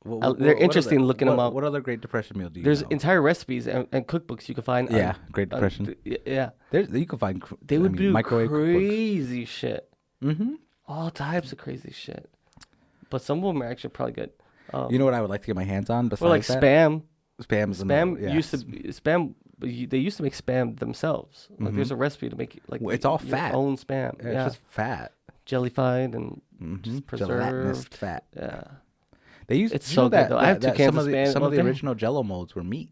They're interesting looking them up. What other Great Depression meal do you There's know? entire recipes and cookbooks you can find. Yeah, Great Depression. Yeah. You can find They would do microwave crazy shit. Mm-hmm. All types of crazy shit. But some of them are actually probably good. You know what I would like to get my hands on besides or like that? Spam. Spam used to be Spam. They used to make Spam themselves. Like there's a recipe to make like it's all fat. Own Spam. Yeah, it's just fat. Jellified and just preserved. Gelatinous fat. Yeah. They used it's so good though. I have 2 cans of Spam. Some of the original Jello molds were meat,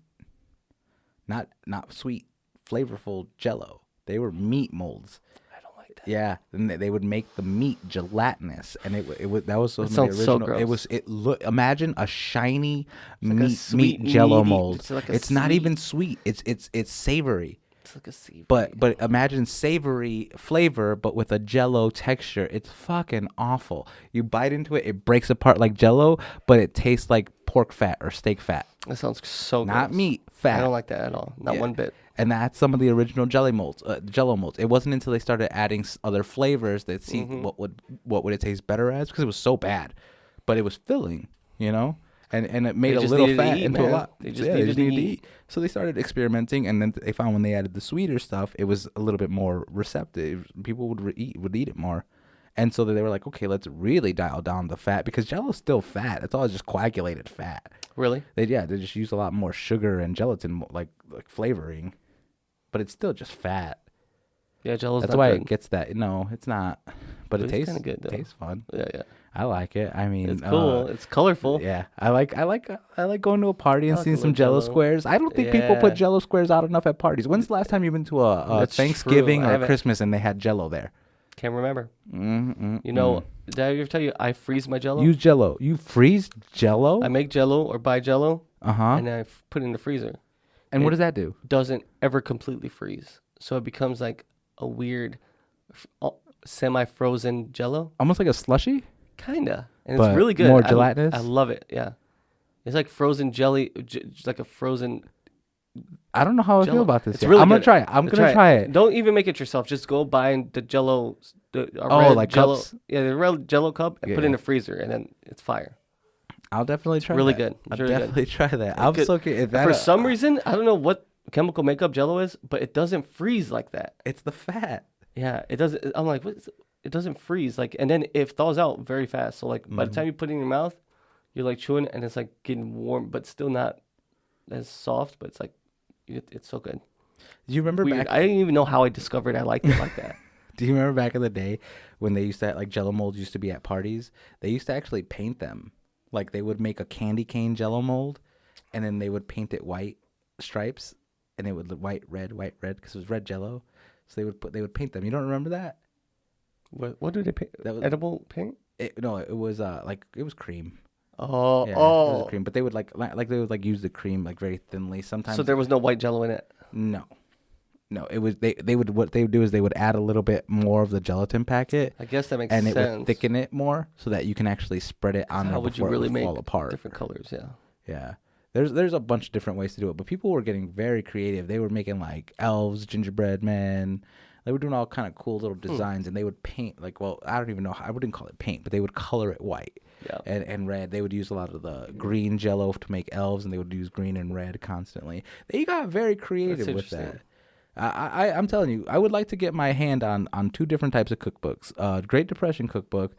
not sweet, flavorful Jello. They were meat molds. I don't like that. Yeah, and they would make the meat gelatinous, and it was that was some of the sounds original. So gross. Imagine a shiny like meat Jello mold. It's not even sweet. It's savory. It's like a savory. But imagine savory flavor, but with a Jello texture. It's fucking awful. You bite into it, it breaks apart like Jello, but it tastes like pork fat or steak fat. That sounds so good. Not meat, fat. I don't like that at all. Not one bit. And that's some of the original Jello molds. It wasn't until they started adding other flavors that what would it taste better as, because it was so bad, but it was filling, you know. And it made a little fat into a lot. They just needed to eat. So they started experimenting, and then they found when they added the sweeter stuff, it was a little bit more receptive. People would eat it more. And so they were like, okay, let's really dial down the fat, because Jello's still fat. It's all just coagulated fat. Really? They just use a lot more sugar and gelatin, like flavoring, but it's still just fat. Yeah, Jello's That's not why good. it gets that. No, it's not. But it tastes good though. Tastes fun. Yeah. I like it. I mean, it's cool. It's colorful. Yeah, I like going to a party and seeing some Jello squares. I don't think people put Jello squares out enough at parties. When's the last time you've been to a Thanksgiving or Christmas and they had Jello there? Can't remember. You know, did I ever tell you I freeze my Jello? Use Jello. You freeze Jello? I make Jello or buy Jello. And I put it in the freezer. And what does that do? Doesn't ever completely freeze, so it becomes like a weird, semi-frozen Jello. Almost like a slushy. Kinda, and it's really good. More gelatinous. I love it. Yeah, it's like frozen jelly, like a frozen. I don't know how Jello. I feel about this. Really I'm gonna good. try it. I'm gonna try it. Don't even make it yourself. Just go buy the Jello. Red like Jello. cups? Yeah, the red Jello cup, and put it in the freezer, and then it's fire. I'll definitely try. Really that. good. I'll really definitely good. try that. I'm so good. For some reason, I don't know what chemical makeup Jello is, but it doesn't freeze like that. It's the fat. Yeah, it doesn't. I'm like, what is it? It doesn't freeze, like, and then it thaws out very fast. So like by the time you put it in your mouth, you're like chewing, and it's like getting warm, but still not as soft. But it's like, it's so good. Do you remember Weird. I didn't even know how I discovered I liked it like that. Do you remember back in the day when they used to like Jello molds used to be at parties? They used to actually paint them. Like they would make a candy cane Jello mold, and then they would paint it white stripes, and it would look white, red, because it was red Jello. So they would paint them. You don't remember that? What did they paint? That was edible paint? It was it was cream. Oh, yeah, it was cream. But they would they would use the cream like very thinly. Sometimes. So there was no white Jello in it. No, it was what they would do is they would add a little bit more of the gelatin packet. I guess that makes sense. And it would thicken it more so that you can actually spread it on there. How would you really make fall apart? Different colors? Yeah. Yeah. There's a bunch of different ways to do it, but people were getting very creative. They were making like elves, gingerbread men. They were doing all kind of cool little designs, and they would paint I don't even know. I wouldn't call it paint, but they would color it white and red. They would use a lot of the green Jello to make elves, and they would use green and red constantly. They got very creative with that. I'm telling you, I would like to get my hand on 2 different types of cookbooks: Great Depression cookbook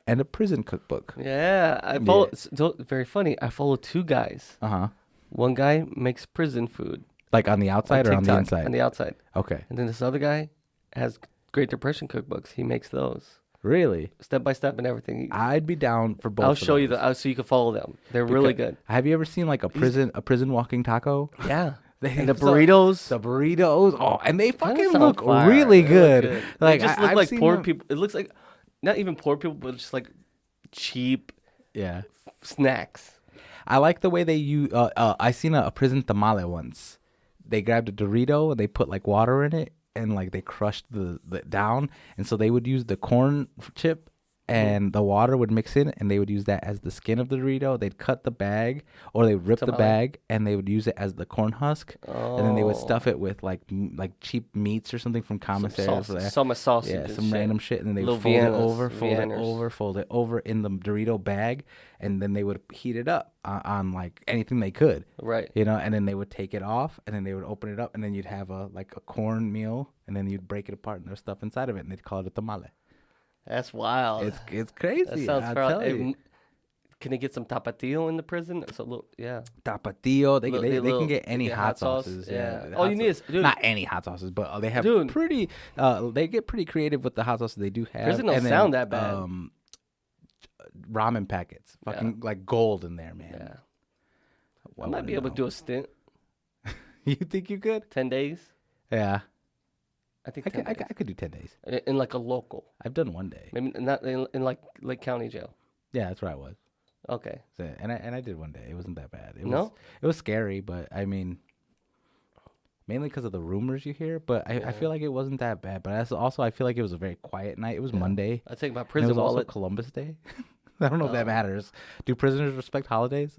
and a prison cookbook. Yeah, I follow. Yeah. Very funny. I follow 2 guys. One guy makes prison food, like on the outside or on the inside. On the outside. Okay. And then this other guy has Great Depression cookbooks. He makes those. Really? Step by step and everything. I'd be down for both. I'll show you so you can follow them. They're really good. Have you ever seen like a prison walking taco? Yeah. And the burritos. The burritos. Oh, and they fucking look really good. Like, they just look like poor people. It looks like not even poor people, but just like cheap snacks. I like the way they use. I seen a prison tamale once. They grabbed a Dorito and they put like water in it and like they crushed the down, and so they would use the corn chip and the water would mix in, and they would use that as the skin of the Dorito. They'd cut the bag, or they would rip the bag, and they would use it as the corn husk, and then they would stuff it with like cheap meats or something from commissary. Summer sausage, yeah, some random shit, and then they would fold it over in the Dorito bag, and then they would heat it up on like anything they could, right? You know, and then they would take it off, and then they would open it up, and then you'd have a corn meal, and then you'd break it apart, and there's stuff inside of it, and they'd call it a tamale. That's wild. It's crazy. That sounds probably. Can they get some tapatio in the prison? It's a little, yeah. Tapatio. They can get any hot sauces. Yeah. All you need is not any hot sauces, but they have pretty. They get pretty creative with the hot sauces they do have. Prison don't sound that bad. Ramen packets, fucking like gold in there, man. Yeah. I might be able to do a stint. You think you could? 10 days. Yeah. I think I could do 10 days in like a local. I've done one day. Maybe not in like Lake County jail. Yeah, that's where I was. Okay. So, and I did one day. It wasn't that bad. It was scary, but I mean, mainly because of the rumors you hear. But I feel like it wasn't that bad. But also I feel like it was a very quiet night. It was Monday. I take my prison wallet. It was wallet. also Columbus Day. I don't know if that matters. Do prisoners respect holidays?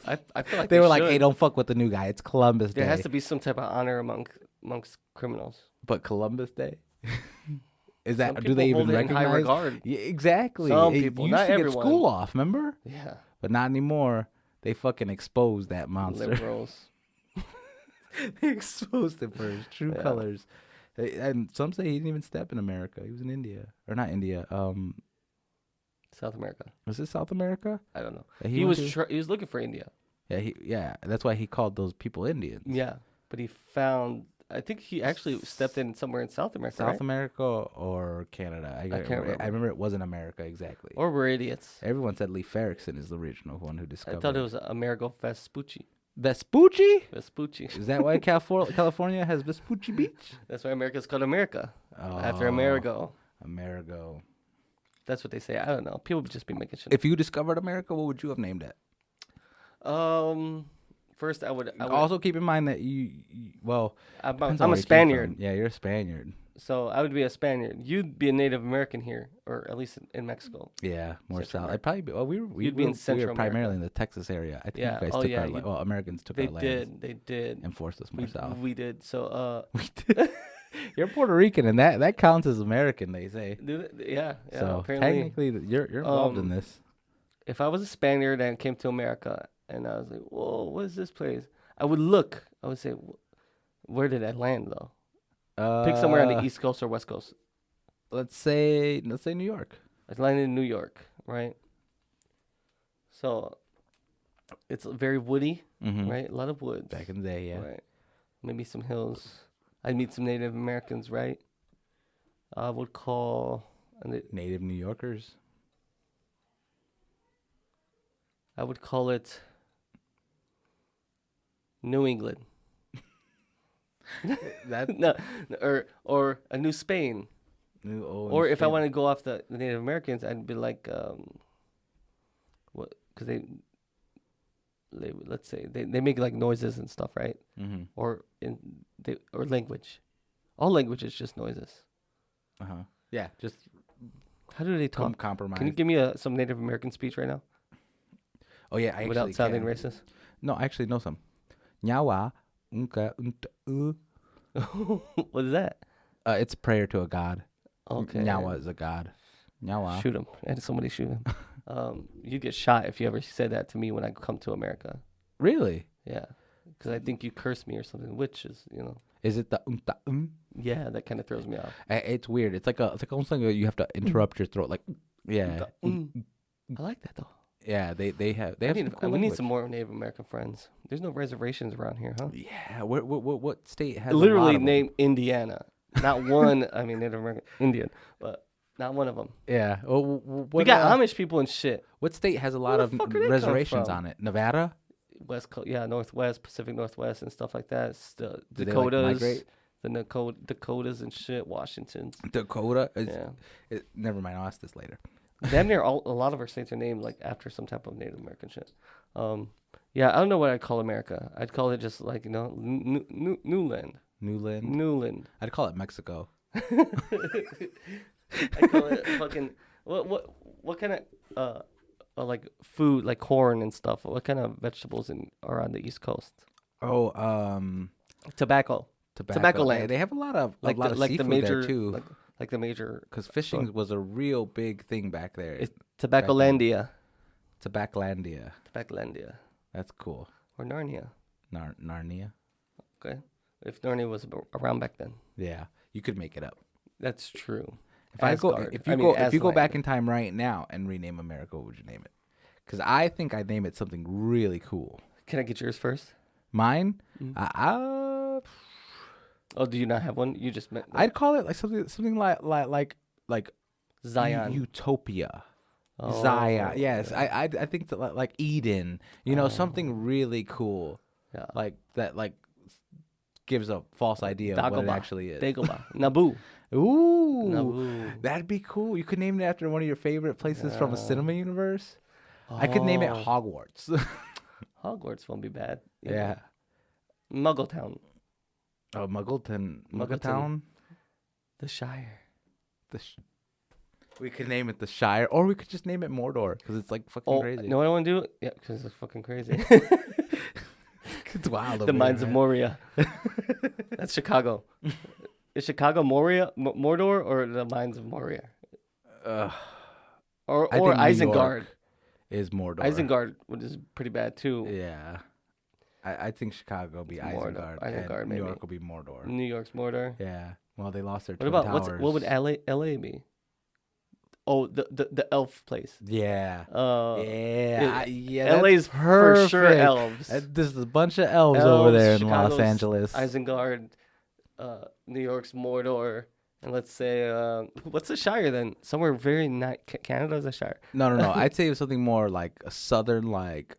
I feel like they were like, "Hey, don't fuck with the new guy. It's Columbus Day." There has to be some type of honor amongst criminals. But Columbus Day? Is that? Some do they even recognize? In high regard. Yeah, exactly. Some people, not everyone. Get school off, remember? Yeah. But not anymore. They fucking exposed that monster. Liberals. They exposed it for his true colors. And some say he didn't even step in America. He was in India, or not India. South America. Was it South America? I don't know. He was looking for India. Yeah. That's why he called those people Indians. Yeah, but he found. I think he actually stepped in somewhere in South America. South America or Canada. I can't remember. I remember it wasn't America exactly. Or we're idiots. Everyone said Leif Erikson is the original one who discovered. I thought it was Amerigo Vespucci. Vespucci? Vespucci. Is that why California has Vespucci Beach? That's why America's called America. After Amerigo. Amerigo. That's what they say. I don't know. People would just be making shit. If you discovered America, what would you have named it? First, I would also keep in mind that I'm a Spaniard. Yeah, you're a Spaniard. So I would be a Spaniard. You'd be a Native American here, or at least in Mexico. Yeah, more south. I'd probably be. Well, we be in Central America. Primarily in the Texas area. I think you guys took our land. Well, Americans took our land. They did. And forced us more south. We did. So we did. You're Puerto Rican, and that counts as American. They say. Yeah. So technically, you're involved in this. If I was a Spaniard and came to America, and I was like, "Whoa, what is this place?" I would look. I would say, "Where did I land, though?" Pick somewhere on the East Coast or West Coast. Let's say New York. I landed in New York, right? So it's very woody, right? A lot of woods. Back in the day, yeah. Right. Maybe some hills. I'd meet some Native Americans, right? I would call Native New Yorkers. I would call it New England. or a New Spain. Or if I want to go off the Native Americans, I'd be like, what? Because they let's say they make like noises and stuff, right? Mm-hmm. Or language. All language is just noises. Yeah, just how do they talk? Compromise. Can you give me some Native American speech right now? Oh yeah, I without sounding racist. No, I actually know some. Nyawa unka What is that? It's a prayer to a god. Okay. Nyawa is a god. Nyawa. Shoot him. And somebody shoot him. You get shot if you ever said that to me when I come to America. Really? Yeah. Because I think you cursed me or something, which is, Is it the Yeah, that kind of throws me off. It's weird. It's like almost like you have to interrupt your throat. Like, yeah. I like that though. Yeah, they have. We need some more Native American friends. There's no reservations around here, huh? Yeah. What state has literally named Indiana? Not one. I mean, Native American Indian, but not one of them. Yeah. Well, we got Amish people and shit. What state has a lot of reservations on it? Nevada. West Coast, Northwest, Pacific Northwest, and stuff like that. It's the Dakotas, Dakotas and shit. Washington. Dakota. Never mind. I'll ask this later. Damn near a lot of our states are named like after some type of Native American shit. Yeah, I don't know what I'd call America. I'd call it just like Newland. Newland. I'd call it Mexico. I call it fucking what kind of like food like corn and stuff. What kind of vegetables are on the East Coast? Oh, Tobacco land. They have a lot of like seafood the major there too. Like the major, because fishing was a real big thing back there. It's Tobaccolandia. Tobaccolandia. That's cool. Or Narnia. Narnia. Okay. If Narnia was around back then. Yeah, you could make it up. That's true. If you go back in time right now and rename America, what would you name it? Because I think I'd name it something really cool. Can I get yours first? Mine? Oh, do you not have one? You just meant. I'd call it like something like Zion. Utopia. Oh, Zion. Yes, I think that like Eden. Something really cool. Yeah. Like that. Like gives a false idea of what it actually is. Dagobah. Naboo. Ooh, Naboo. That'd be cool. You could name it after one of your favorite places from a cinema universe. I could name it Hogwarts. Hogwarts won't be bad. Yeah. Muggletown. Oh, Muggletown. The Shire. We could name it the Shire, or we could just name it Mordor because it's like fucking crazy. You know what I want to do? Yeah, because it's fucking crazy. It's wild. The Mines of Moria. That's Chicago. Is Chicago Moria, Mordor, or the Mines of Moria? Or Isengard. Is Mordor. Isengard is pretty bad too. Yeah. I think Chicago will be Isengard, and New York will be Mordor. New York's Mordor. Yeah. Well, they lost their What twin about towers. what would LA be? Oh, the elf place. Yeah. LA's for sure elves. There's a bunch of elves over there in Chicago's Los Angeles. Isengard, New York's Mordor, and let's say what's the Shire then? Somewhere very not Canada's a Shire. No. I'd say it was something more like a southern, like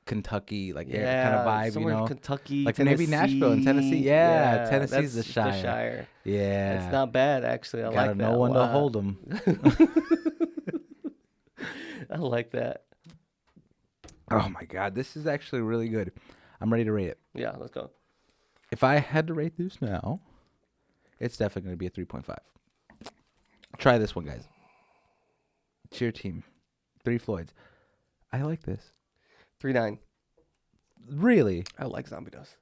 Kentucky, like kind of vibe, somewhere in Kentucky, like Tennessee. maybe Nashville and Tennessee. Yeah, Tennessee's the Shire. The Shire. Yeah, it's not bad actually. I like that. Gotta know when to hold them. I like that. Oh my god, this is actually really good. I'm ready to rate it. Yeah, let's go. If I had to rate this now, it's definitely going to be a 3.5. Try this one, guys. Cheer team. 3 Floyds. I like this. 3.9. Really? I like Zombie Dust.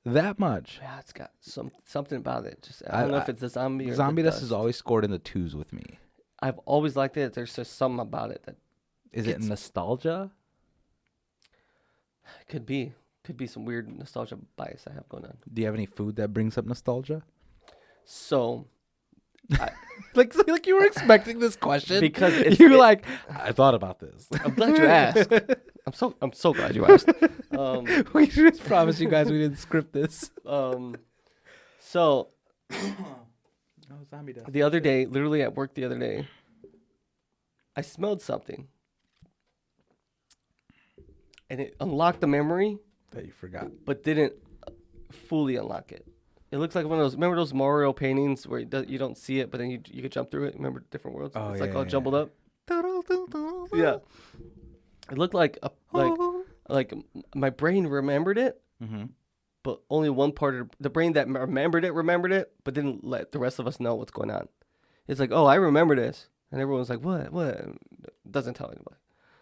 That much? Yeah, it's got something about it. Just I don't know if it's the zombie or Zombie the Dust has always scored in the 2s with me. I've always liked it. There's just something about it that. Is it nostalgia? Could be some weird nostalgia bias I have going on. Do you have any food that brings up nostalgia? So, like you were expecting this question because I thought about this. I'm glad you asked. I'm so glad you asked. We just promised you guys we didn't script this. So, Zombie Dust. The other day, literally at work the other day, I smelled something. And it unlocked the memory. That you forgot. But didn't fully unlock it. It looks like one of those, remember those Mario paintings where you don't see it, but then you could jump through it? Remember different worlds? Oh, it's all jumbled up. Yeah. It looked like like my brain remembered it, but only one part of the brain that remembered it, but didn't let the rest of us know what's going on. It's like, oh, I remember this. And everyone's like, what? Doesn't tell anybody.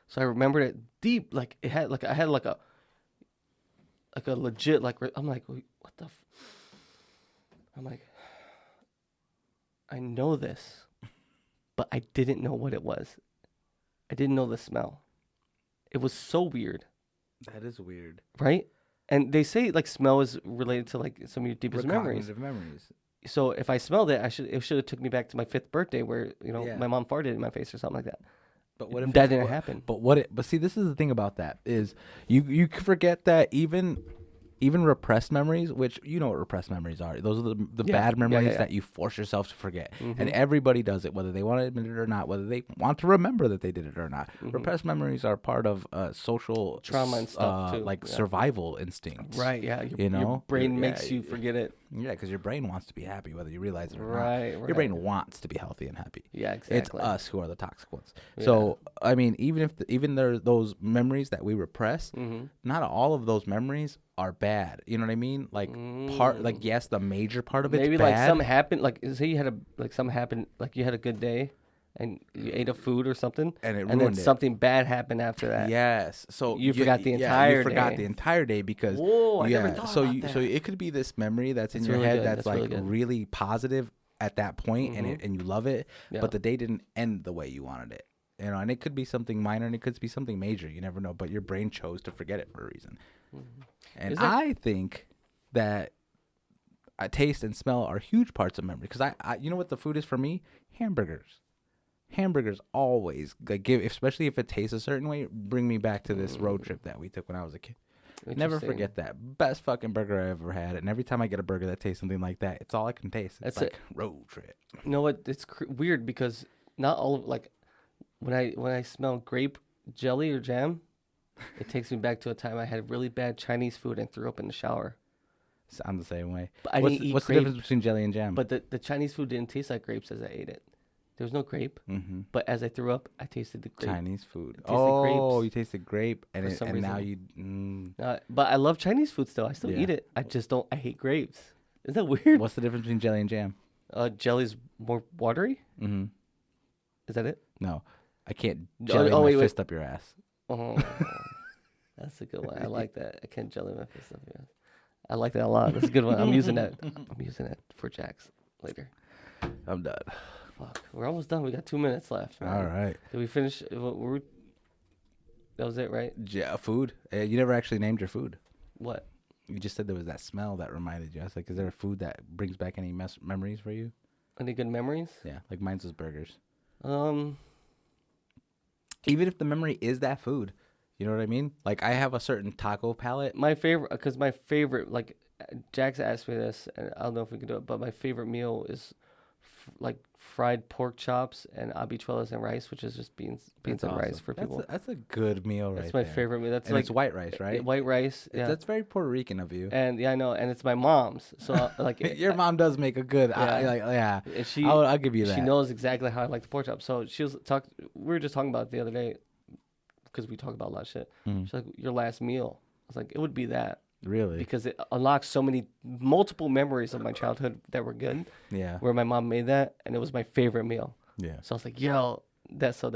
So I remembered it deep, like it had like I had like a legit I'm like, what the? I'm like, I know this, but I didn't know what it was. I didn't know the smell. It was so weird. That is weird, right? And they say like smell is related to like some of your deepest memories. So if I smelled it, it should have took me back to my 5th birthday where my mom farted in my face or something like that. But what if that didn't happen? But see, this is the thing about that is you forget that even even repressed memories, which you know what repressed memories are. Those are the bad memories that you force yourself to forget. And everybody does it, whether they want to admit it or not, whether they want to remember that they did it or not. Repressed memories are part of social trauma and stuff too. Like survival instincts. Right, yeah. Your brain makes you forget it. Yeah, because your brain wants to be happy, whether you realize it or not. Right. Your brain wants to be healthy and happy. Yeah, exactly. It's us who are the toxic ones. Yeah. So, I mean, even there are those memories that we repress, not all of those memories are bad. You know what I mean? Like yes, the major part of it's maybe bad. Like something happened. Like say you had something happened. Like you had a good day, and you ate a food or something, and then something bad happened after that. Yes. So you forgot the entire day. You forgot the entire day because I never thought about that. So it could be this memory that's in your head that's like really positive at that point, and you love it, but the day didn't end the way you wanted it. You know, and it could be something minor, and it could be something major. You never know, but your brain chose to forget it for a reason. And I think that taste and smell are huge parts of memory. Because I you know what the food is for me? Hamburgers. Hamburgers always especially if it tastes a certain way, bring me back to this road trip that we took when I was a kid. Never forget that. Best fucking burger I ever had. And every time I get a burger that tastes something like that, it's all I can taste. It's like road trip. You know what? It's weird because not all of when I smell grape jelly or jam, it takes me back to a time I had really bad Chinese food and threw up in the shower. So I'm the same way. But what's the difference between jelly and jam? But the Chinese food didn't taste like grapes as I ate it. There was no grape. But as I threw up, I tasted the grape. Chinese food. Grapes You tasted grape, and now you. But I love Chinese food still. I still eat it. I just don't. I hate grapes. Isn't that weird? What's the difference between jelly and jam? Jelly's more watery. Is that it? No, I can't jelly my fist up your ass. Oh, that's a good one. I like that. I can't jelly my fist up your ass. I like that a lot. That's a good one. I'm using that. I'm using it for Jax later. I'm done. Fuck, we're almost done. We got 2 minutes left. Man. All right. Did we finish? That was it, right? Yeah, food. You never actually named your food. What? You just said there was that smell that reminded you. I was like, is there a food that brings back any memories for you? Any good memories? Yeah, like mine's was burgers. Even if the memory is that food, you know what I mean? Like I have a certain taco palate. My favorite, like Jax asked me this, and I don't know if we can do it, but my favorite meal is like fried pork chops and habichuelas and rice, which is just beans and rice for people. That's a good meal, That's my favorite meal. That's it's white rice, right? White rice. Yeah, that's very Puerto Rican of you. And I know, and it's my mom's. So like, your mom does make a good. Yeah. And I'll give you that. She knows exactly how I like the pork chop. So we were just talking about it the other day because we talk about a lot of shit. She's like, your last meal. I was like, it would be that. Really? Because it unlocks multiple memories of my childhood that were good. Yeah. Where my mom made that, and it was my favorite meal. Yeah. So I was like, yo, yeah. So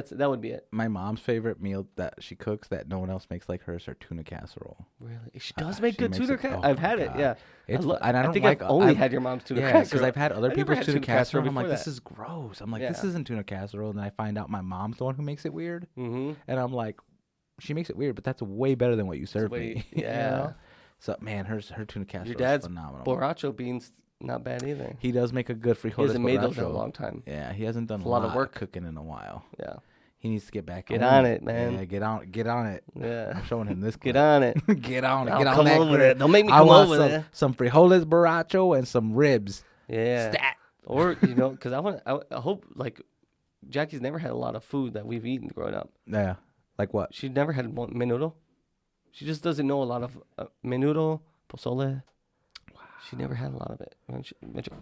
that would be it. My mom's favorite meal that she cooks that no one else makes like hers are tuna casserole. Really? She does make good tuna casserole. I've had it. Yeah. I think I've only had your mom's tuna casserole. Because I've had other people's tuna casserole. I'm like, this is is gross. I'm like, this isn't tuna casserole. And then I find out my mom's the one who makes it weird. And I'm like, she makes it weird, but that's way better than what you serve me. Yeah. You know? So man, her tuna casserole your dad's is phenomenal. Borracho beans, not bad either. He does make a good frijoles. He hasn't made those in a long time. Yeah, he hasn't done a lot of work cooking in a while. Yeah. He needs to get back on it, man. Yeah, get on it. Yeah. I'm showing him this. Get on it. Get on it. I'll get on come that over there. Don't make me come over there. Some frijoles borracho and some ribs. Yeah. Stat. Or because I hope like Jackie's never had a lot of food that we've eaten growing up. Yeah. Like what? She never had menudo. She just doesn't know a lot of menudo, pozole. Wow. She never had a lot of it.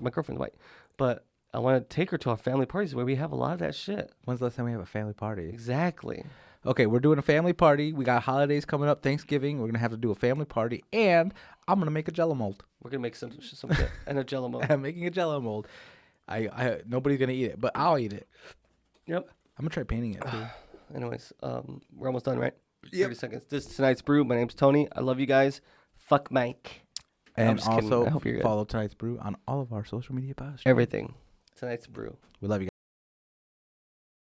My girlfriend's white. But I want to take her to our family parties where we have a lot of that shit. When's the last time we have a family party? Exactly. Okay, we're doing a family party. We got holidays coming up, Thanksgiving. We're going to have to do a family party. And I'm going to make a Jell-O mold. We're going to make some shit and a Jell-O mold. I'm making a Jell-O mold. Nobody's going to eat it, but I'll eat it. Yep. I'm going to try painting it, too. Anyways, we're almost done, right? Yep. 30 seconds. This is Tonight's Brew. My name's Tony. I love you guys. Fuck Mike. And also follow Tonight's Brew on all of our social media posts. Everything. Tonight's Brew. We love you guys.